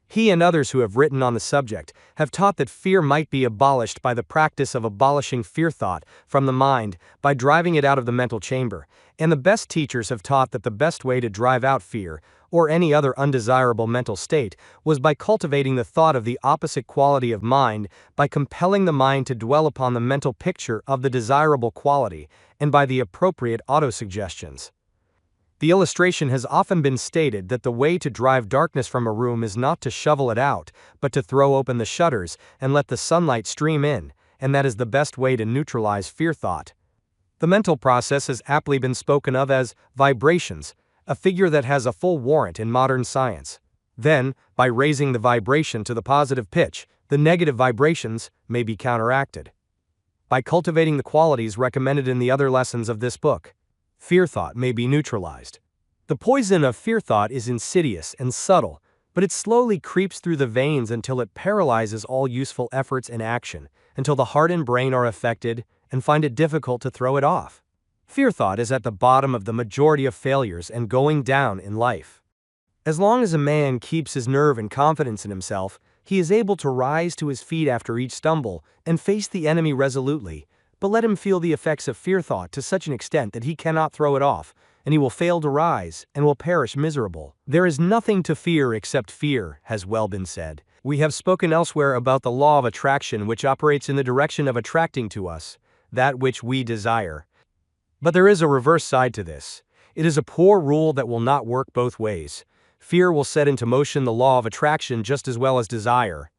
He and others who have written on the subject have taught that fear might be abolished by the practice of abolishing fear thought from the mind by driving it out of the mental chamber, and the best teachers have taught that the best way to drive out fear, or any other undesirable mental state, was by cultivating the thought of the opposite quality of mind, by compelling the mind to dwell upon the mental picture of the desirable quality, and by the appropriate autosuggestions. The illustration has often been stated that the way to drive darkness from a room is not to shovel it out, but to throw open the shutters and let the sunlight stream in, and that is the best way to neutralize fear thought. The mental process has aptly been spoken of as vibrations, a figure that has a full warrant in modern science. Then, by raising the vibration to the positive pitch, the negative vibrations may be counteracted. By cultivating the qualities recommended in the other lessons of this book, fear thought may be neutralized. The poison of fear thought is insidious and subtle, but it slowly creeps through the veins until it paralyzes all useful efforts and action, until the heart and brain are affected and find it difficult to throw it off. Fear thought is at the bottom of the majority of failures and going down in life. As long as a man keeps his nerve and confidence in himself, he is able to rise to his feet after each stumble and face the enemy resolutely, but let him feel the effects of fear thought to such an extent that he cannot throw it off, and he will fail to rise and will perish miserable. There is nothing to fear except fear, has well been said. We have spoken elsewhere about the law of attraction, which operates in the direction of attracting to us that which we desire. But there is a reverse side to this. It is a poor rule that will not work both ways. Fear will set into motion the law of attraction just as well as desire.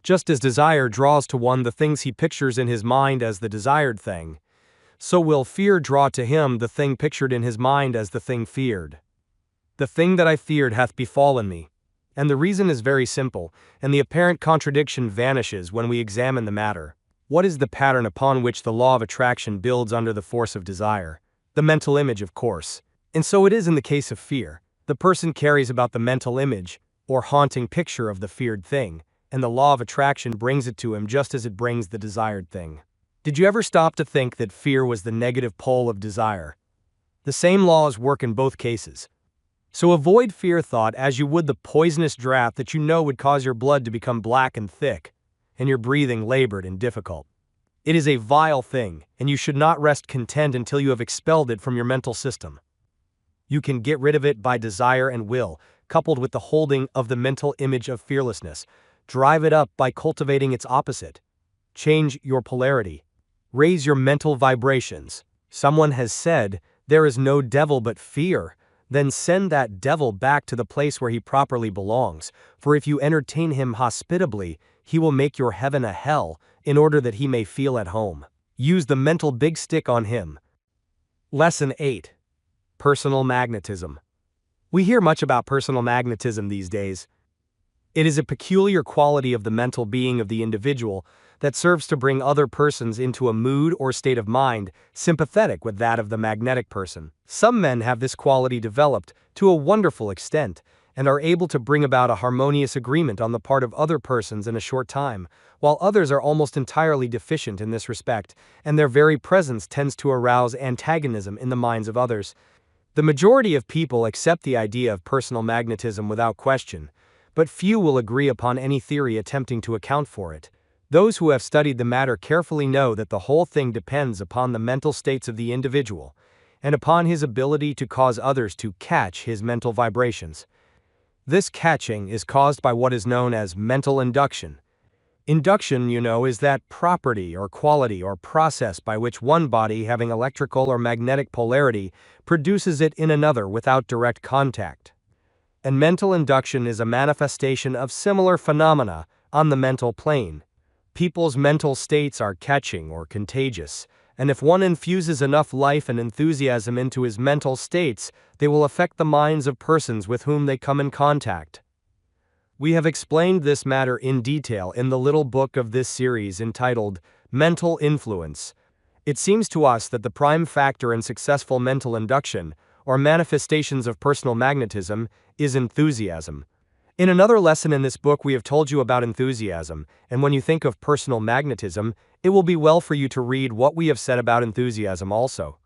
Just as desire draws to one the things he pictures in his mind as the desired thing, so will fear draw to him the thing pictured in his mind as the thing feared. The thing that I feared hath befallen me. And the reason is very simple, and the apparent contradiction vanishes when we examine the matter. What is the pattern upon which the law of attraction builds under the force of desire? The mental image, of course. And so it is in the case of fear. The person carries about the mental image, or haunting picture of the feared thing, and the law of attraction brings it to him just as it brings the desired thing. Did you ever stop to think that fear was the negative pole of desire? The same laws work in both cases. So avoid fear thought as you would the poisonous draught that you know would cause your blood to become black and thick, and your breathing labored and difficult. It is a vile thing, and you should not rest content until you have expelled it from your mental system. You can get rid of it by desire and will, coupled with the holding of the mental image of fearlessness. Drive it up by cultivating its opposite. Change your polarity. Raise your mental vibrations. Someone has said, "There is no devil but fear." Then send that devil back to the place where he properly belongs, for if you entertain him hospitably, he will make your heaven a hell, in order that he may feel at home. Use the mental big stick on him. Lesson 8. Personal magnetism. We hear much about personal magnetism these days. It is a peculiar quality of the mental being of the individual that serves to bring other persons into a mood or state of mind sympathetic with that of the magnetic person. Some men have this quality developed to a wonderful extent and are able to bring about a harmonious agreement on the part of other persons in a short time, while others are almost entirely deficient in this respect, and their very presence tends to arouse antagonism in the minds of others. The majority of people accept the idea of personal magnetism without question, but few will agree upon any theory attempting to account for it. Those who have studied the matter carefully know that the whole thing depends upon the mental states of the individual, and upon his ability to cause others to catch his mental vibrations. This catching is caused by what is known as mental induction. Induction, is that property or quality or process by which one body having electrical or magnetic polarity produces it in another without direct contact. And mental induction is a manifestation of similar phenomena on the mental plane. People's mental states are catching or contagious, and if one infuses enough life and enthusiasm into his mental states, they will affect the minds of persons with whom they come in contact. We have explained this matter in detail in the little book of this series entitled Mental Influence. It seems to us that the prime factor in successful mental induction, or manifestations of personal magnetism, is enthusiasm. In another lesson in this book we have told you about enthusiasm, and when you think of personal magnetism, it will be well for you to read what we have said about enthusiasm also.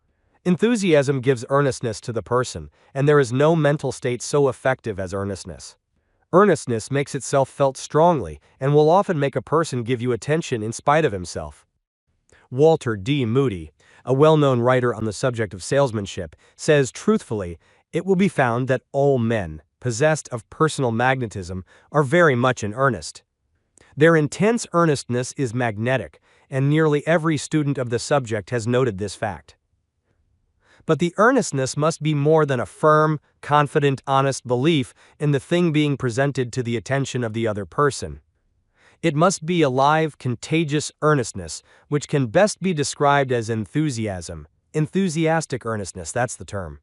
Enthusiasm gives earnestness to the person, and there is no mental state so effective as earnestness. Earnestness makes itself felt strongly, and will often make a person give you attention in spite of himself. Walter D. Moody, a well-known writer on the subject of salesmanship, says truthfully, "It will be found that all men possessed of personal magnetism are very much in earnest. Their intense earnestness is magnetic, and nearly every student of the subject has noted this fact. But the earnestness must be more than a firm, confident, honest belief in the thing being presented to the attention of the other person. It must be a live, contagious earnestness, which can best be described as enthusiasm, Enthusiastic earnestness, that's the term.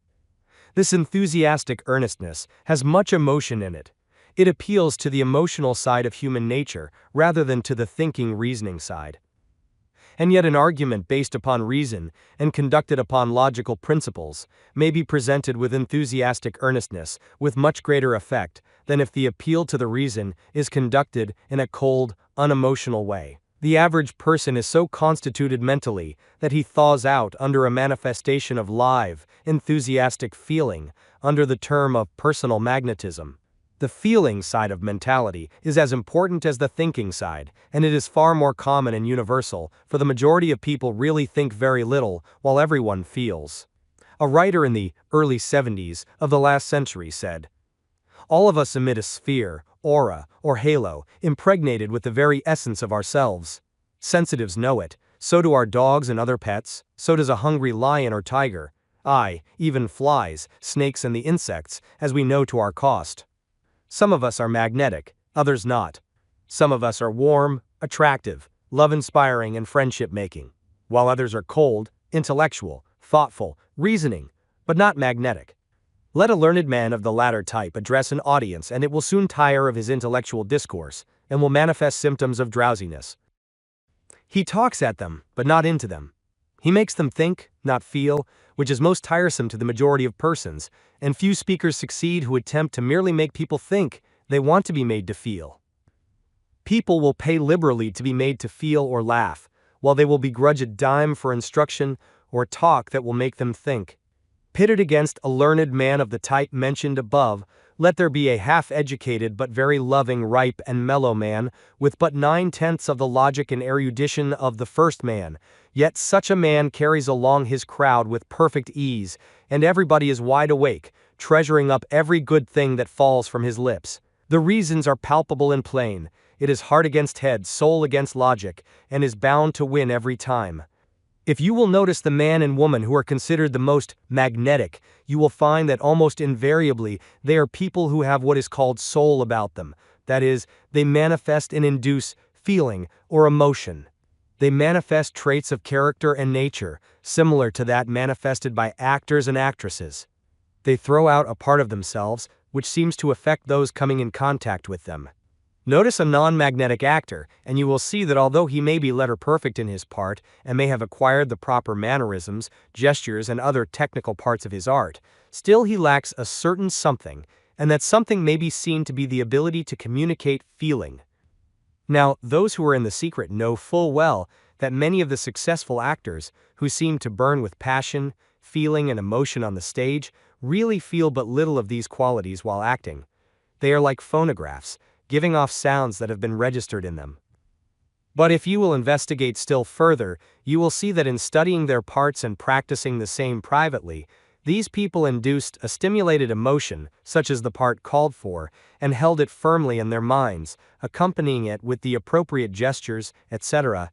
This enthusiastic earnestness has much emotion in it. It appeals to the emotional side of human nature rather than to the thinking, reasoning side. And yet an argument based upon reason and conducted upon logical principles may be presented with enthusiastic earnestness with much greater effect than if the appeal to the reason is conducted in a cold, unemotional way. The average person is so constituted mentally that he thaws out under a manifestation of live, enthusiastic feeling under the term of personal magnetism. The feeling side of mentality is as important as the thinking side, and it is far more common and universal, for the majority of people really think very little, while everyone feels. A writer in the early 70s of the last century said, "All of us emit a sphere, aura, or halo, impregnated with the very essence of ourselves. Sensitives know it, so do our dogs and other pets, so does a hungry lion or tiger, aye, even flies, snakes and the insects, as we know to our cost. Some of us are magnetic, others not. Some of us are warm, attractive, love-inspiring and friendship-making, while others are cold, intellectual, thoughtful, reasoning, but not magnetic. Let a learned man of the latter type address an audience and it will soon tire of his intellectual discourse and will manifest symptoms of drowsiness. He talks at them, but not into them. He makes them think, not feel, which is most tiresome to the majority of persons, and few speakers succeed who attempt to merely make people think they want to be made to feel. People will pay liberally to be made to feel or laugh, while they will begrudge a dime for instruction or talk that will make them think. Pitted against a learned man of the type mentioned above, let there be a half-educated but very loving, ripe and mellow man, with but 9/10 of the logic and erudition of the first man, yet such a man carries along his crowd with perfect ease, and everybody is wide awake, treasuring up every good thing that falls from his lips. The reasons are palpable and plain, it is heart against head, soul against logic, and is bound to win every time. If you will notice the man and woman who are considered the most magnetic, you will find that almost invariably they are people who have what is called soul about them. That is, they manifest and induce feeling or emotion. They manifest traits of character and nature, similar to that manifested by actors and actresses. They throw out a part of themselves, which seems to affect those coming in contact with them. Notice a non-magnetic actor, and you will see that although he may be letter perfect in his part, and may have acquired the proper mannerisms, gestures and other technical parts of his art, still he lacks a certain something, and that something may be seen to be the ability to communicate feeling. Now, those who are in the secret know full well that many of the successful actors, who seem to burn with passion, feeling and emotion on the stage, really feel but little of these qualities while acting. They are like phonographs, giving off sounds that have been registered in them. But if you will investigate still further, you will see that in studying their parts and practicing the same privately, these people induced a stimulated emotion, such as the part called for, and held it firmly in their minds, accompanying it with the appropriate gestures, etc.,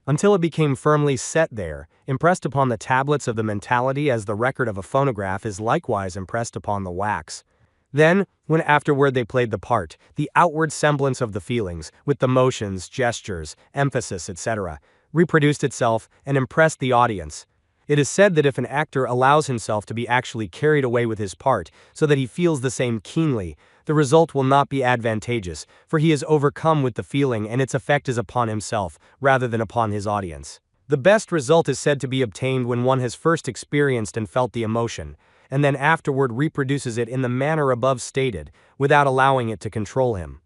until it became firmly set there, impressed upon the tablets of the mentality as the record of a phonograph is likewise impressed upon the wax. Then, when afterward they played the part, the outward semblance of the feelings, with the motions, gestures, emphasis, etc., reproduced itself and impressed the audience. It is said that if an actor allows himself to be actually carried away with his part, so that he feels the same keenly, the result will not be advantageous, for he is overcome with the feeling and its effect is upon himself, rather than upon his audience. The best result is said to be obtained when one has first experienced and felt the emotion, and then afterward reproduces it in the manner above stated, without allowing it to control him.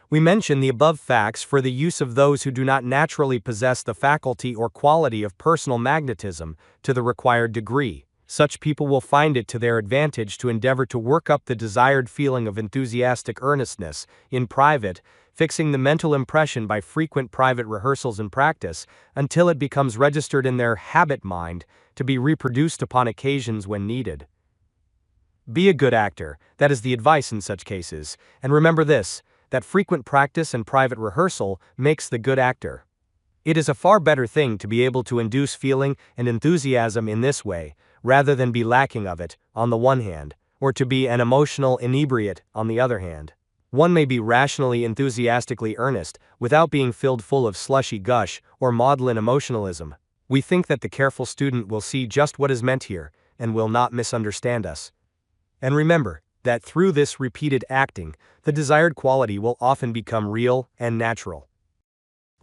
We mention the above facts for the use of those who do not naturally possess the faculty or quality of personal magnetism to the required degree. Such people will find it to their advantage to endeavor to work up the desired feeling of enthusiastic earnestness in private, fixing the mental impression by frequent private rehearsals and practice until it becomes registered in their habit mind to be reproduced upon occasions when needed. Be a good actor, that is the advice in such cases, and remember this, that frequent practice and private rehearsal makes the good actor. It is a far better thing to be able to induce feeling and enthusiasm in this way, rather than be lacking of it, on the one hand, or to be an emotional inebriate, on the other hand. One may be rationally enthusiastically earnest, without being filled full of slushy gush or maudlin emotionalism. We think that the careful student will see just what is meant here and will not misunderstand us. And remember that through this repeated acting, the desired quality will often become real and natural.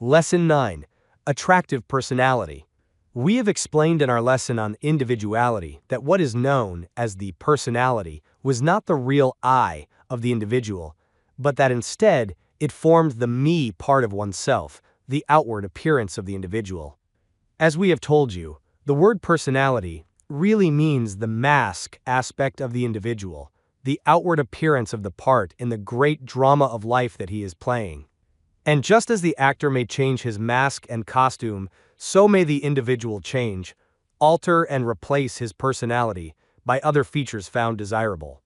Lesson 9. Attractive Personality. We have explained in our lesson on individuality that what is known as the personality was not the real I of the individual, but that instead it formed the me part of oneself, the outward appearance of the individual. As we have told you, the word personality really means the mask aspect of the individual, the outward appearance of the part in the great drama of life that he is playing. And just as the actor may change his mask and costume, so may the individual change, alter and replace his personality by other features found desirable.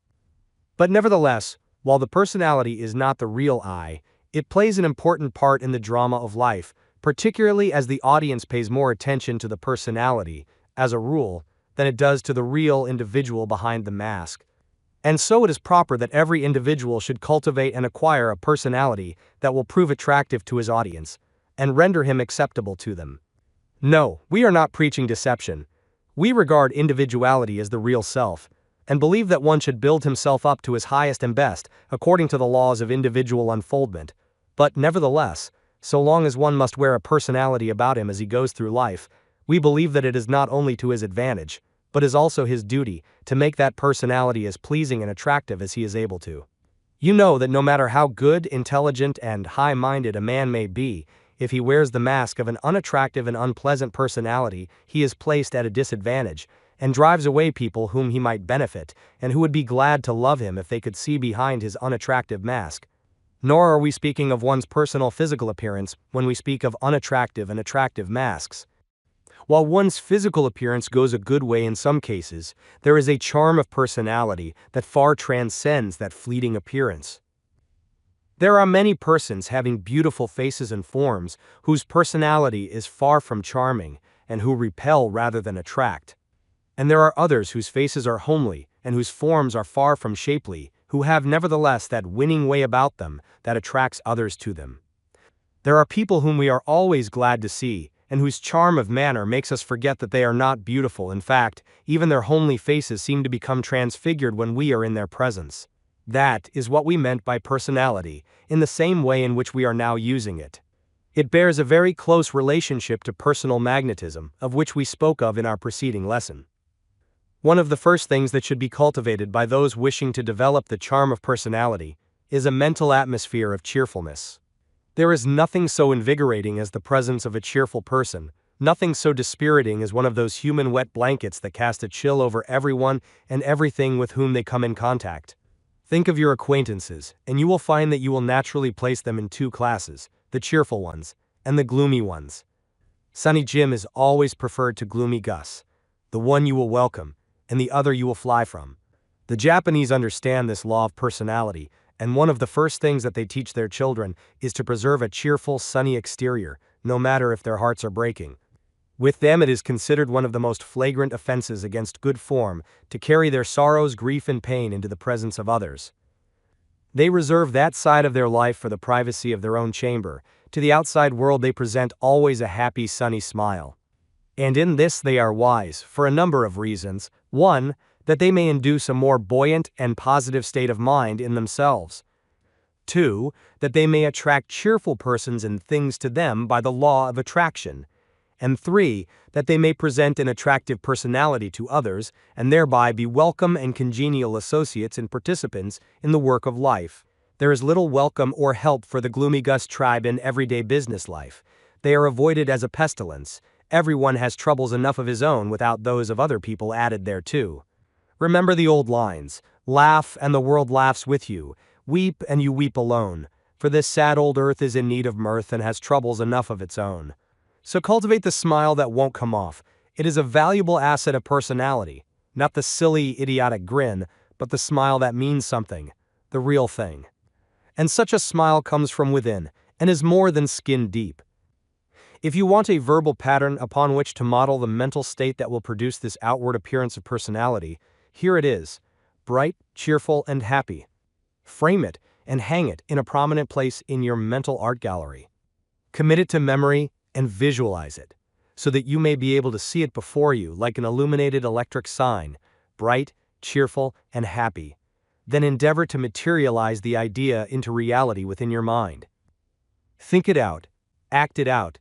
But nevertheless, while the personality is not the real I, it plays an important part in the drama of life, particularly as the audience pays more attention to the personality, as a rule, than it does to the real individual behind the mask. And so it is proper that every individual should cultivate and acquire a personality that will prove attractive to his audience and render him acceptable to them. No, we are not preaching deception. We regard individuality as the real self, and believe that one should build himself up to his highest and best according to the laws of individual unfoldment. But nevertheless, so long as one must wear a personality about him as he goes through life, we believe that it is not only to his advantage, but is also his duty to make that personality as pleasing and attractive as he is able to. You know that no matter how good, intelligent, and high-minded a man may be, if he wears the mask of an unattractive and unpleasant personality, he is placed at a disadvantage, and drives away people whom he might benefit, and who would be glad to love him if they could see behind his unattractive mask. Nor are we speaking of one's personal physical appearance when we speak of unattractive and attractive masks. While one's physical appearance goes a good way in some cases, there is a charm of personality that far transcends that fleeting appearance. There are many persons having beautiful faces and forms whose personality is far from charming and who repel rather than attract. And there are others whose faces are homely and whose forms are far from shapely, who have nevertheless that winning way about them that attracts others to them. There are people whom we are always glad to see, and whose charm of manner makes us forget that they are not beautiful. In fact, even their homely faces seem to become transfigured when we are in their presence. That is what we meant by personality, in the same way in which we are now using it. It bears a very close relationship to personal magnetism, of which we spoke of in our preceding lesson. One of the first things that should be cultivated by those wishing to develop the charm of personality is a mental atmosphere of cheerfulness. There is nothing so invigorating as the presence of a cheerful person, nothing so dispiriting as one of those human wet blankets that cast a chill over everyone and everything with whom they come in contact. Think of your acquaintances, and you will find that you will naturally place them in two classes, the cheerful ones and the gloomy ones. Sunny Jim is always preferred to gloomy Gus, the one you will welcome, and the other you will fly from. The Japanese understand this law of personality, and one of the first things that they teach their children is to preserve a cheerful, sunny exterior, no matter if their hearts are breaking. With them it is considered one of the most flagrant offenses against good form to carry their sorrows, grief, and pain into the presence of others. They reserve that side of their life for the privacy of their own chamber. To the outside world they present always a happy, sunny smile. And in this they are wise, for a number of reasons. 1. That they may induce a more buoyant and positive state of mind in themselves. 2. That they may attract cheerful persons and things to them by the law of attraction. And 3. That they may present an attractive personality to others, and thereby be welcome and congenial associates and participants in the work of life. There is little welcome or help for the gloomy Gus tribe in everyday business life. They are avoided as a pestilence. Everyone has troubles enough of his own without those of other people added thereto. Remember the old lines, laugh and the world laughs with you, weep and you weep alone, for this sad old earth is in need of mirth and has troubles enough of its own. So cultivate the smile that won't come off. It is a valuable asset of personality, not the silly, idiotic grin, but the smile that means something, the real thing. And such a smile comes from within, and is more than skin deep. If you want a verbal pattern upon which to model the mental state that will produce this outward appearance of personality, here it is, bright, cheerful, and happy. Frame it and hang it in a prominent place in your mental art gallery. Commit it to memory and visualize it. so that you may be able to see it before you like an illuminated electric sign, bright, cheerful, and happy. Then endeavor to materialize the idea into reality within your mind. Think it out, act it out,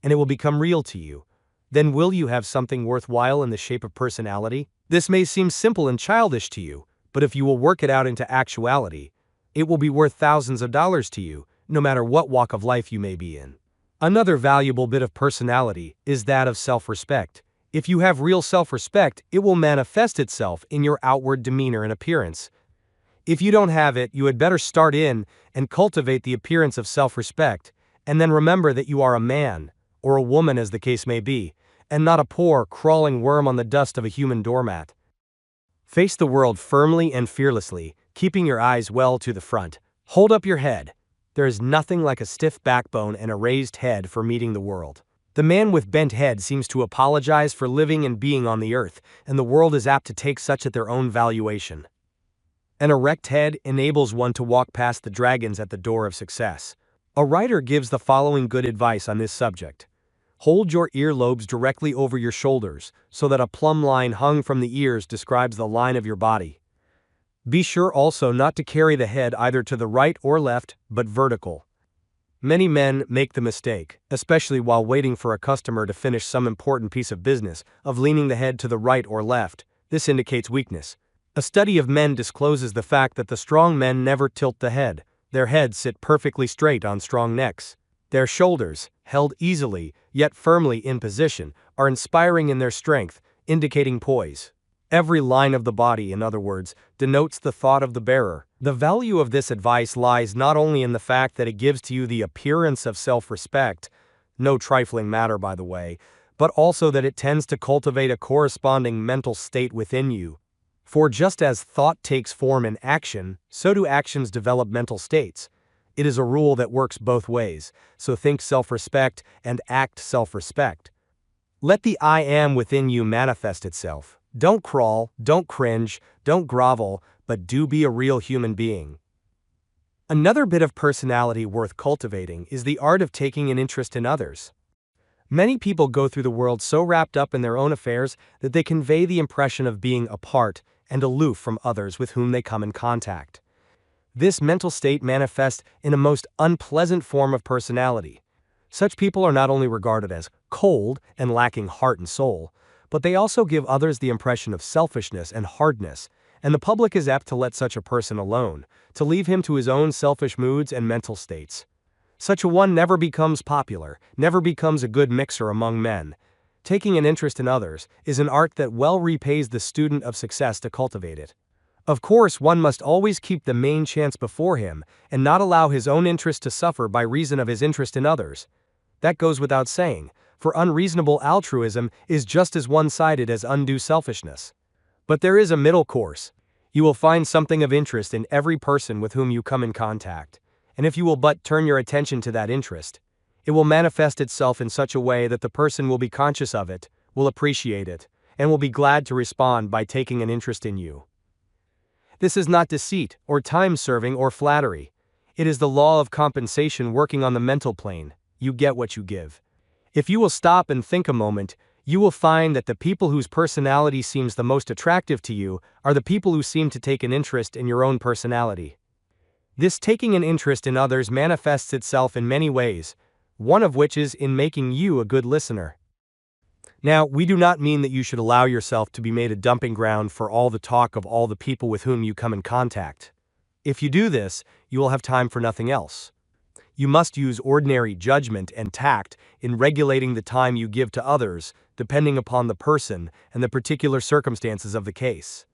and it will become real to you. Then will you have something worthwhile in the shape of personality? This may seem simple and childish to you, but if you will work it out into actuality, it will be worth thousands of dollars to you, no matter what walk of life you may be in. Another valuable bit of personality is that of self-respect. If you have real self-respect, it will manifest itself in your outward demeanor and appearance. If you don't have it, you had better start in and cultivate the appearance of self-respect, and then remember that you are a man, or a woman as the case may be, and not a poor, crawling worm on the dust of a human doormat. Face the world firmly and fearlessly, keeping your eyes well to the front. Hold up your head. There is nothing like a stiff backbone and a raised head for meeting the world. The man with bent head seems to apologize for living and being on the earth, and the world is apt to take such at their own valuation. An erect head enables one to walk past the dragons at the door of success. A writer gives the following good advice on this subject. Hold your earlobes directly over your shoulders, so that a plumb line hung from the ears describes the line of your body. Be sure also not to carry the head either to the right or left, but vertical. Many men make the mistake, especially while waiting for a customer to finish some important piece of business, of leaning the head to the right or left. This indicates weakness. A study of men discloses the fact that the strong men never tilt the head. Their heads sit perfectly straight on strong necks. Their shoulders, held easily, yet firmly in position, are inspiring in their strength, indicating poise. Every line of the body, in other words, denotes the thought of the bearer. The value of this advice lies not only in the fact that it gives to you the appearance of self-respect, no trifling matter by the way, but also that it tends to cultivate a corresponding mental state within you. For just as thought takes form in action, so do actions develop mental states. It is a rule that works both ways, so think self-respect and act self-respect. Let the I am within you manifest itself. Don't crawl, don't cringe, don't grovel, but do be a real human being. Another bit of personality worth cultivating is the art of taking an interest in others. Many people go through the world so wrapped up in their own affairs that they convey the impression of being apart and aloof from others with whom they come in contact. This mental state manifests in a most unpleasant form of personality. Such people are not only regarded as cold and lacking heart and soul, but they also give others the impression of selfishness and hardness, and the public is apt to let such a person alone, to leave him to his own selfish moods and mental states. Such a one never becomes popular, never becomes a good mixer among men. Taking an interest in others is an art that well repays the student of success to cultivate it. Of course, one must always keep the main chance before him and not allow his own interest to suffer by reason of his interest in others. That goes without saying, for unreasonable altruism is just as one-sided as undue selfishness. But there is a middle course. You will find something of interest in every person with whom you come in contact, and if you will but turn your attention to that interest, it will manifest itself in such a way that the person will be conscious of it, will appreciate it, and will be glad to respond by taking an interest in you. This is not deceit, or time-serving, or flattery. It is the law of compensation working on the mental plane. You get what you give. If you will stop and think a moment, you will find that the people whose personality seems the most attractive to you are the people who seem to take an interest in your own personality. This taking an interest in others manifests itself in many ways, one of which is in making you a good listener. Now, we do not mean that you should allow yourself to be made a dumping ground for all the talk of all the people with whom you come in contact. If you do this, you will have time for nothing else. You must use ordinary judgment and tact in regulating the time you give to others, depending upon the person and the particular circumstances of the case.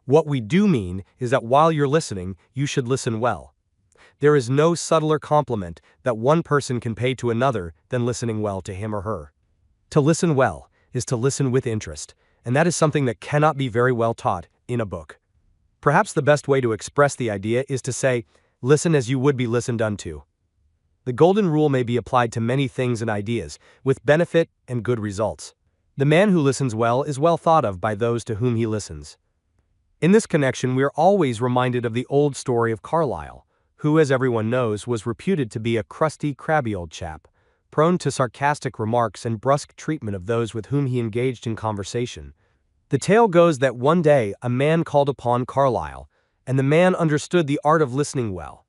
What we do mean is that while you're listening, you should listen well. There is no subtler compliment that one person can pay to another than listening well to him or her. To listen well is to listen with interest, and that is something that cannot be very well taught in a book. Perhaps the best way to express the idea is to say, listen as you would be listened unto. The golden rule may be applied to many things and ideas, with benefit and good results. The man who listens well is well thought of by those to whom he listens. In this connection, we are always reminded of the old story of Carlyle, who, as everyone knows, was reputed to be a crusty, crabby old chap. prone to sarcastic remarks and brusque treatment of those with whom he engaged in conversation. The tale goes that one day a man called upon Carlyle, and the man understood the art of listening well.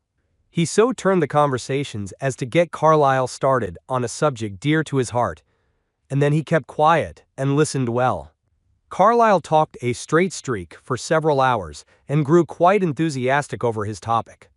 He so turned the conversations as to get Carlyle started on a subject dear to his heart, and then he kept quiet and listened well. Carlyle talked a straight streak for several hours and grew quite enthusiastic over his topic.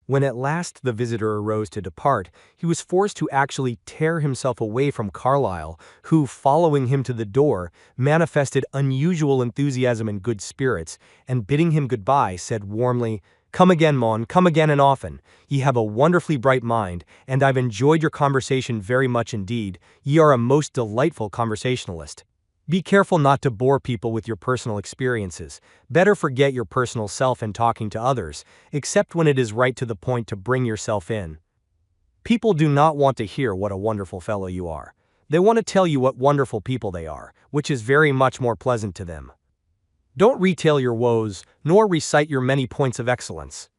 When at last the visitor arose to depart, he was forced to actually tear himself away from Carlyle, who, following him to the door, manifested unusual enthusiasm and good spirits, and bidding him goodbye, said warmly, "Come again, Mon, come again and often. Ye have a wonderfully bright mind, and I've enjoyed your conversation very much indeed. Ye are a most delightful conversationalist. Be careful not to bore people with your personal experiences. Better forget your personal self in talking to others, except when it is right to the point to bring yourself in. People do not want to hear what a wonderful fellow you are. They want to tell you what wonderful people they are, which is very much more pleasant to them. Don't retail your woes, nor recite your many points of excellence.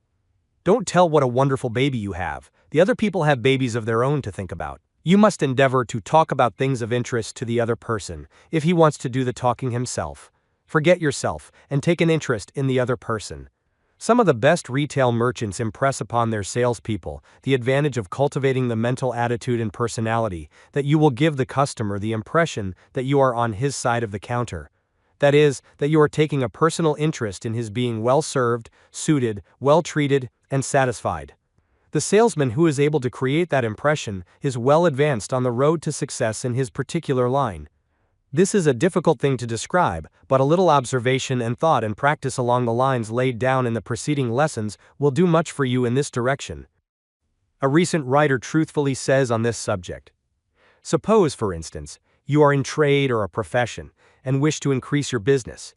Don't tell what a wonderful baby you have. The other people have babies of their own to think about. You must endeavor to talk about things of interest to the other person, if he wants to do the talking himself. Forget yourself, and take an interest in the other person. Some of the best retail merchants impress upon their salespeople the advantage of cultivating the mental attitude and personality that you will give the customer the impression that you are on his side of the counter. That is, that you are taking a personal interest in his being well served, suited, well treated, and satisfied. The salesman who is able to create that impression is well advanced on the road to success in his particular line. This is a difficult thing to describe, but a little observation and thought and practice along the lines laid down in the preceding lessons will do much for you in this direction. A recent writer truthfully says on this subject, "Suppose, for instance, you are in trade or a profession and wish to increase your business.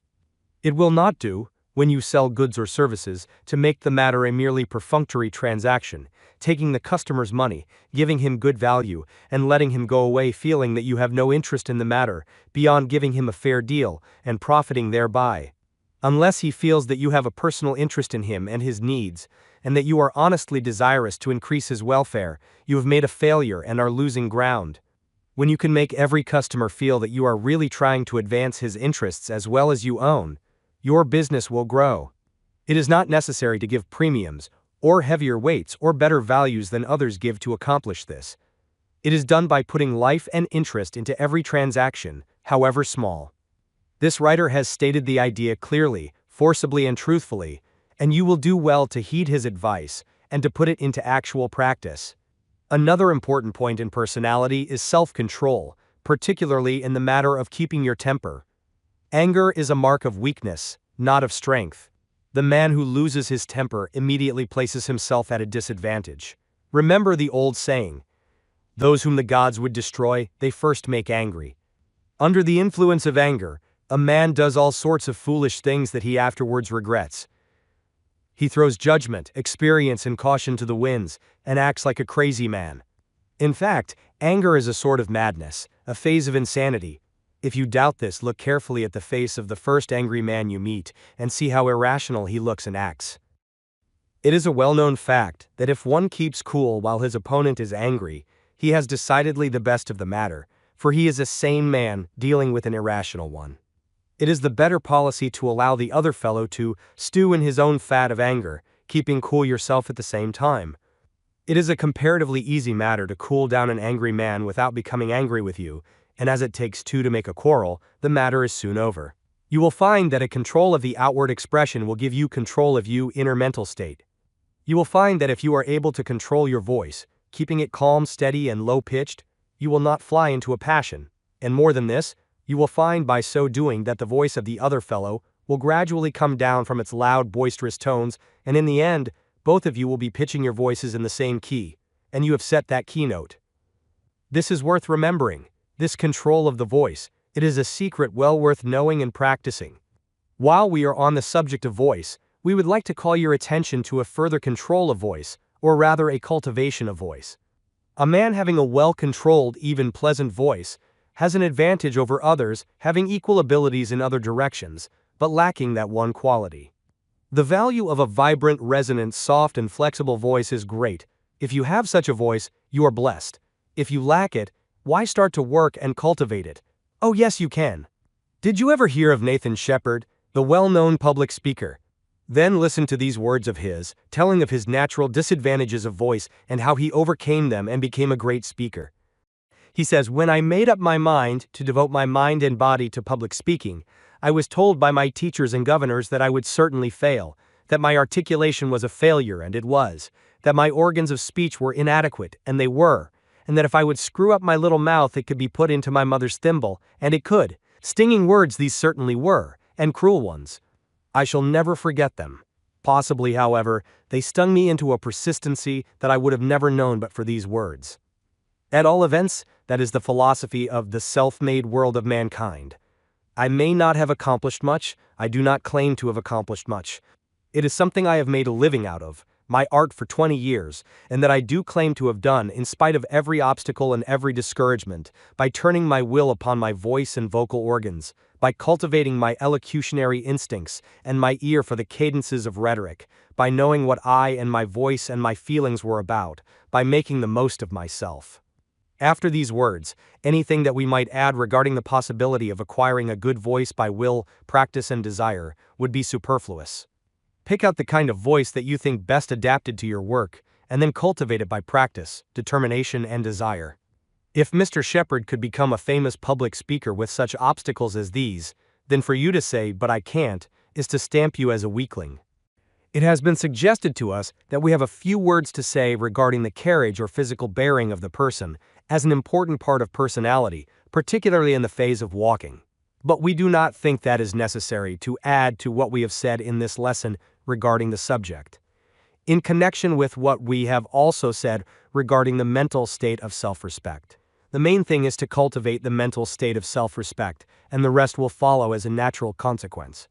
It will not do, when you sell goods or services, to make the matter a merely perfunctory transaction, taking the customer's money, giving him good value, and letting him go away feeling that you have no interest in the matter, beyond giving him a fair deal, and profiting thereby. Unless he feels that you have a personal interest in him and his needs, and that you are honestly desirous to increase his welfare, you have made a failure and are losing ground. When you can make every customer feel that you are really trying to advance his interests as well as you own, your business will grow. It is not necessary to give premiums, or heavier weights or better values than others give to accomplish this. It is done by putting life and interest into every transaction, however small." This writer has stated the idea clearly, forcibly and truthfully, and you will do well to heed his advice and to put it into actual practice. Another important point in personality is self-control, particularly in the matter of keeping your temper. Anger is a mark of weakness, not of strength. The man who loses his temper immediately places himself at a disadvantage. Remember the old saying, "Those whom the gods would destroy, they first make angry." Under the influence of anger, a man does all sorts of foolish things that he afterwards regrets. He throws judgment, experience, and caution to the winds, and acts like a crazy man. In fact, anger is a sort of madness, a phase of insanity. If you doubt this, look carefully at the face of the first angry man you meet, and see how irrational he looks and acts. It is a well-known fact that if one keeps cool while his opponent is angry, he has decidedly the best of the matter, for he is a sane man dealing with an irrational one. It is the better policy to allow the other fellow to stew in his own fat of anger, keeping cool yourself at the same time. It is a comparatively easy matter to cool down an angry man without becoming angry with you, and as it takes two to make a quarrel, the matter is soon over. You will find that a control of the outward expression will give you control of your inner mental state. You will find that if you are able to control your voice, keeping it calm, steady, and low-pitched, you will not fly into a passion, and more than this, you will find by so doing that the voice of the other fellow will gradually come down from its loud, boisterous tones, and in the end, both of you will be pitching your voices in the same key, and you have set that keynote. This is worth remembering. This control of the voice, it is a secret well worth knowing and practicing. While we are on the subject of voice, we would like to call your attention to a further control of voice, or rather a cultivation of voice. A man having a well-controlled, even pleasant voice has an advantage over others having equal abilities in other directions, but lacking that one quality. The value of a vibrant, resonant, soft, and flexible voice is great. If you have such a voice, you are blessed. If you lack it, why start to work and cultivate it? Oh yes, you can. Did you ever hear of Nathan Shepard, the well-known public speaker? Then listen to these words of his, telling of his natural disadvantages of voice and how he overcame them and became a great speaker. He says, "When I made up my mind to devote my mind and body to public speaking, I was told by my teachers and governors that I would certainly fail, that my articulation was a failure, and it was, that my organs of speech were inadequate, and they were, and that if I would screw up my little mouth it could be put into my mother's thimble, and it could. Stinging words these certainly were, and cruel ones. I shall never forget them. Possibly, however, they stung me into a persistency that I would have never known but for these words. At all events, that is the philosophy of the self-made world of mankind. I may not have accomplished much, I do not claim to have accomplished much. It is something I have made a living out of, my art for 20 years, and that I do claim to have done in spite of every obstacle and every discouragement, by turning my will upon my voice and vocal organs, by cultivating my elocutionary instincts and my ear for the cadences of rhetoric, by knowing what I and my voice and my feelings were about, by making the most of myself." After these words, anything that we might add regarding the possibility of acquiring a good voice by will, practice, and desire would be superfluous. Pick out the kind of voice that you think best adapted to your work, and then cultivate it by practice, determination, and desire. If Mr. Shepard could become a famous public speaker with such obstacles as these, then for you to say, "But I can't," is to stamp you as a weakling. It has been suggested to us that we have a few words to say regarding the carriage or physical bearing of the person, as an important part of personality, particularly in the phase of walking. But we do not think that is necessary to add to what we have said in this lesson regarding the subject. In connection with what we have also said regarding the mental state of self-respect, the main thing is to cultivate the mental state of self-respect, and the rest will follow as a natural consequence.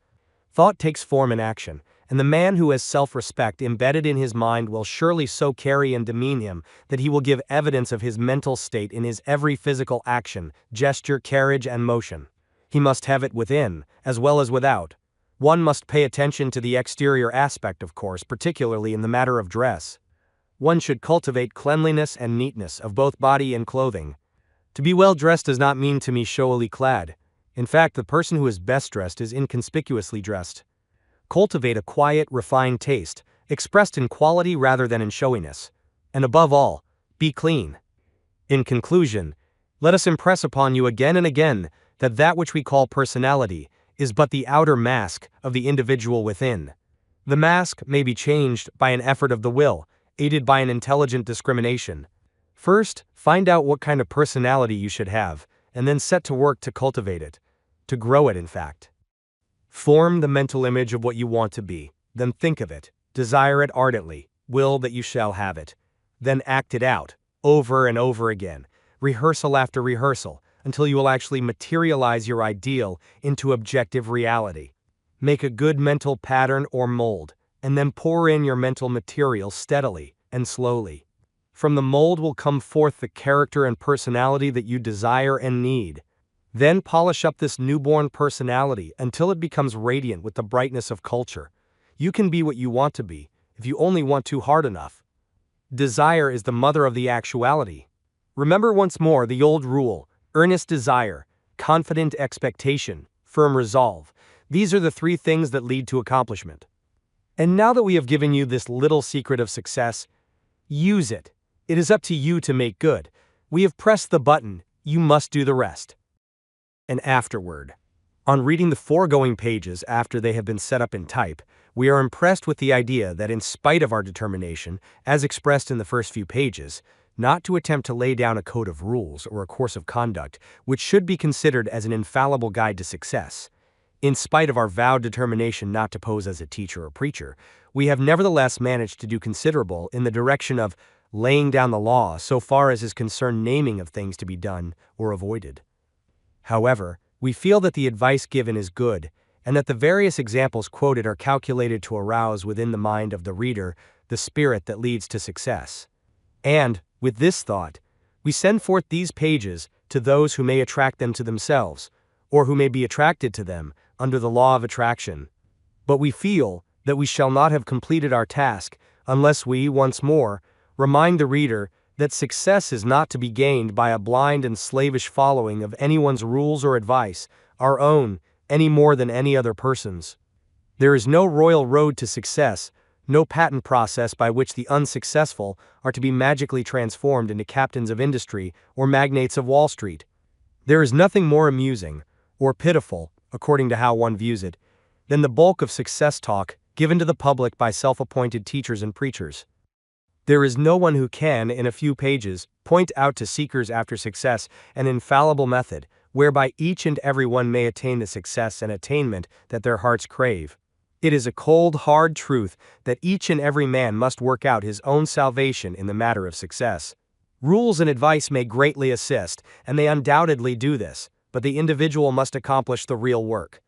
Thought takes form in action, and the man who has self-respect embedded in his mind will surely so carry and demean him that he will give evidence of his mental state in his every physical action, gesture, carriage, and motion. He must have it within, as well as without. One must pay attention to the exterior aspect, of course, particularly in the matter of dress. One should cultivate cleanliness and neatness of both body and clothing. To be well dressed does not mean to be showily clad. In fact, the person who is best dressed is inconspicuously dressed. Cultivate a quiet, refined taste, expressed in quality rather than in showiness. And above all, be clean. In conclusion, let us impress upon you again and again that which we call personality is but the outer mask of the individual within. The mask may be changed by an effort of the will, aided by an intelligent discrimination. First, find out what kind of personality you should have, and then set to work to cultivate it, to grow it in fact. Form the mental image of what you want to be, then think of it, desire it ardently, will that you shall have it. Then act it out, over and over again, rehearsal after rehearsal, until you will actually materialize your ideal into objective reality. Make a good mental pattern or mold, and then pour in your mental material steadily and slowly. From the mold will come forth the character and personality that you desire and need. Then polish up this newborn personality until it becomes radiant with the brightness of culture. You can be what you want to be, if you only want to hard enough. Desire is the mother of the actuality. Remember once more the old rule: earnest desire, confident expectation, firm resolve. These are the three things that lead to accomplishment. And now that we have given you this little secret of success, use it. It is up to you to make good. We have pressed the button, you must do the rest. An afterword. On reading the foregoing pages after they have been set up in type, we are impressed with the idea that in spite of our determination, as expressed in the first few pages, not to attempt to lay down a code of rules or a course of conduct which should be considered as an infallible guide to success, in spite of our vowed determination not to pose as a teacher or preacher, we have nevertheless managed to do considerable in the direction of laying down the law so far as is concerned naming of things to be done or avoided. However, we feel that the advice given is good, and that the various examples quoted are calculated to arouse within the mind of the reader the spirit that leads to success. And, with this thought, we send forth these pages to those who may attract them to themselves, or who may be attracted to them under the law of attraction. But we feel that we shall not have completed our task unless we, once more, remind the reader that success is not to be gained by a blind and slavish following of anyone's rules or advice, our own, any more than any other person's. There is no royal road to success, no patent process by which the unsuccessful are to be magically transformed into captains of industry or magnates of Wall Street. There is nothing more amusing, or pitiful, according to how one views it, than the bulk of success talk given to the public by self-appointed teachers and preachers. There is no one who can, in a few pages, point out to seekers after success an infallible method, whereby each and every one may attain the success and attainment that their hearts crave. It is a cold, hard truth that each and every man must work out his own salvation in the matter of success. Rules and advice may greatly assist, and they undoubtedly do this, but the individual must accomplish the real work.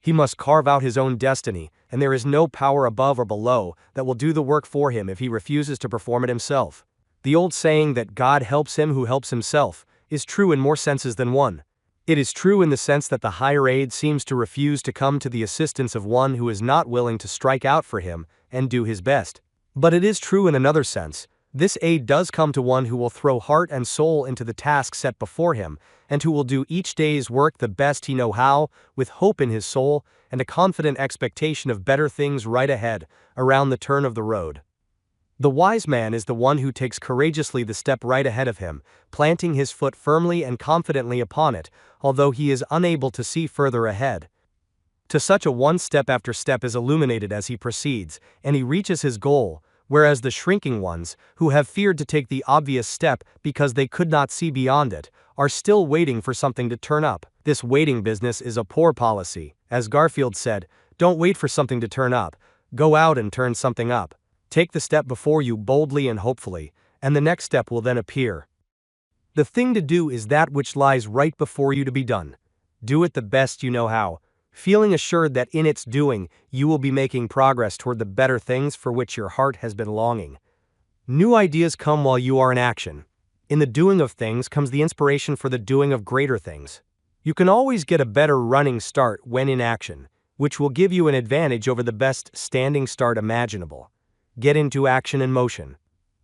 He must carve out his own destiny, and there is no power above or below that will do the work for him if he refuses to perform it himself. The old saying that God helps him who helps himself is true in more senses than one. It is true in the sense that the higher aid seems to refuse to come to the assistance of one who is not willing to strike out for him and do his best. But it is true in another sense. This aid does come to one who will throw heart and soul into the task set before him, and who will do each day's work the best he knows how, with hope in his soul, and a confident expectation of better things right ahead, around the turn of the road. The wise man is the one who takes courageously the step right ahead of him, planting his foot firmly and confidently upon it, although he is unable to see further ahead. To such a one, step after step is illuminated as he proceeds, and he reaches his goal, whereas the shrinking ones, who have feared to take the obvious step because they could not see beyond it, are still waiting for something to turn up. This waiting business is a poor policy. As Garfield said, don't wait for something to turn up, go out and turn something up. Take the step before you boldly and hopefully, and the next step will then appear. The thing to do is that which lies right before you to be done. Do it the best you know how, feeling assured that in its doing you will be making progress toward the better things for which your heart has been longing. New ideas come while you are in action. In the doing of things comes the inspiration for the doing of greater things. You can always get a better running start when in action, which will give you an advantage over the best standing start imaginable. Get into action and motion.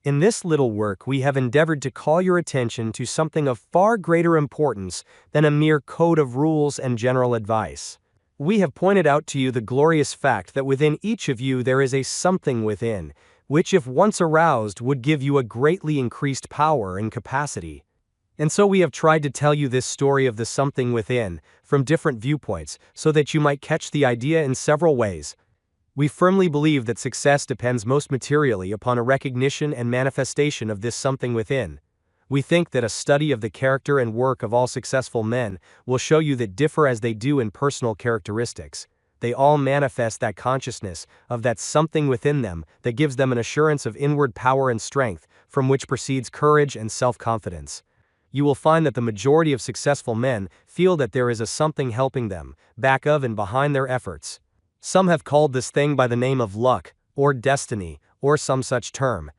In this little work we have endeavored to call your attention to something of far greater importance than a mere code of rules and general advice. We have pointed out to you the glorious fact that within each of you there is a something within, which if once aroused would give you a greatly increased power and capacity. And so we have tried to tell you this story of the something within, from different viewpoints, so that you might catch the idea in several ways. We firmly believe that success depends most materially upon a recognition and manifestation of this something within. We think that a study of the character and work of all successful men will show you that differ as they do in personal characteristics, they all manifest that consciousness of that something within them that gives them an assurance of inward power and strength, from which proceeds courage and self-confidence. You will find that the majority of successful men feel that there is a something helping them, back of and behind their efforts. Some have called this thing by the name of luck, or destiny, or some such term.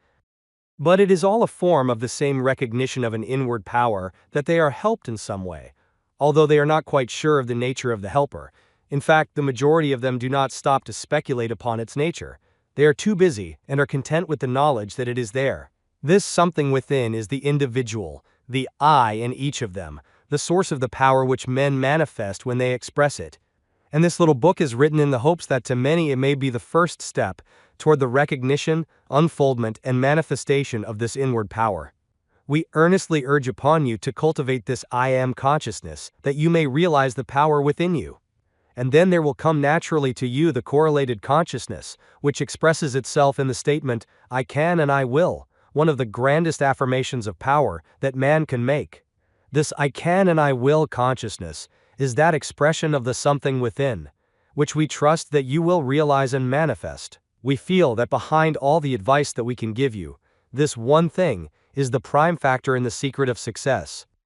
But it is all a form of the same recognition of an inward power that they are helped in some way, although they are not quite sure of the nature of the helper. In fact, the majority of them do not stop to speculate upon its nature. They are too busy and are content with the knowledge that it is there. This something within is the individual, the I in each of them, the source of the power which men manifest when they express it. And this little book is written in the hopes that to many it may be the first step toward the recognition, unfoldment, and manifestation of this inward power. We earnestly urge upon you to cultivate this I am consciousness, that you may realize the power within you. And then there will come naturally to you the correlated consciousness, which expresses itself in the statement, I can and I will, one of the grandest affirmations of power that man can make. This I can and I will consciousness is that expression of the something within, which we trust that you will realize and manifest. We feel that behind all the advice that we can give you, this one thing is the prime factor in the secret of success.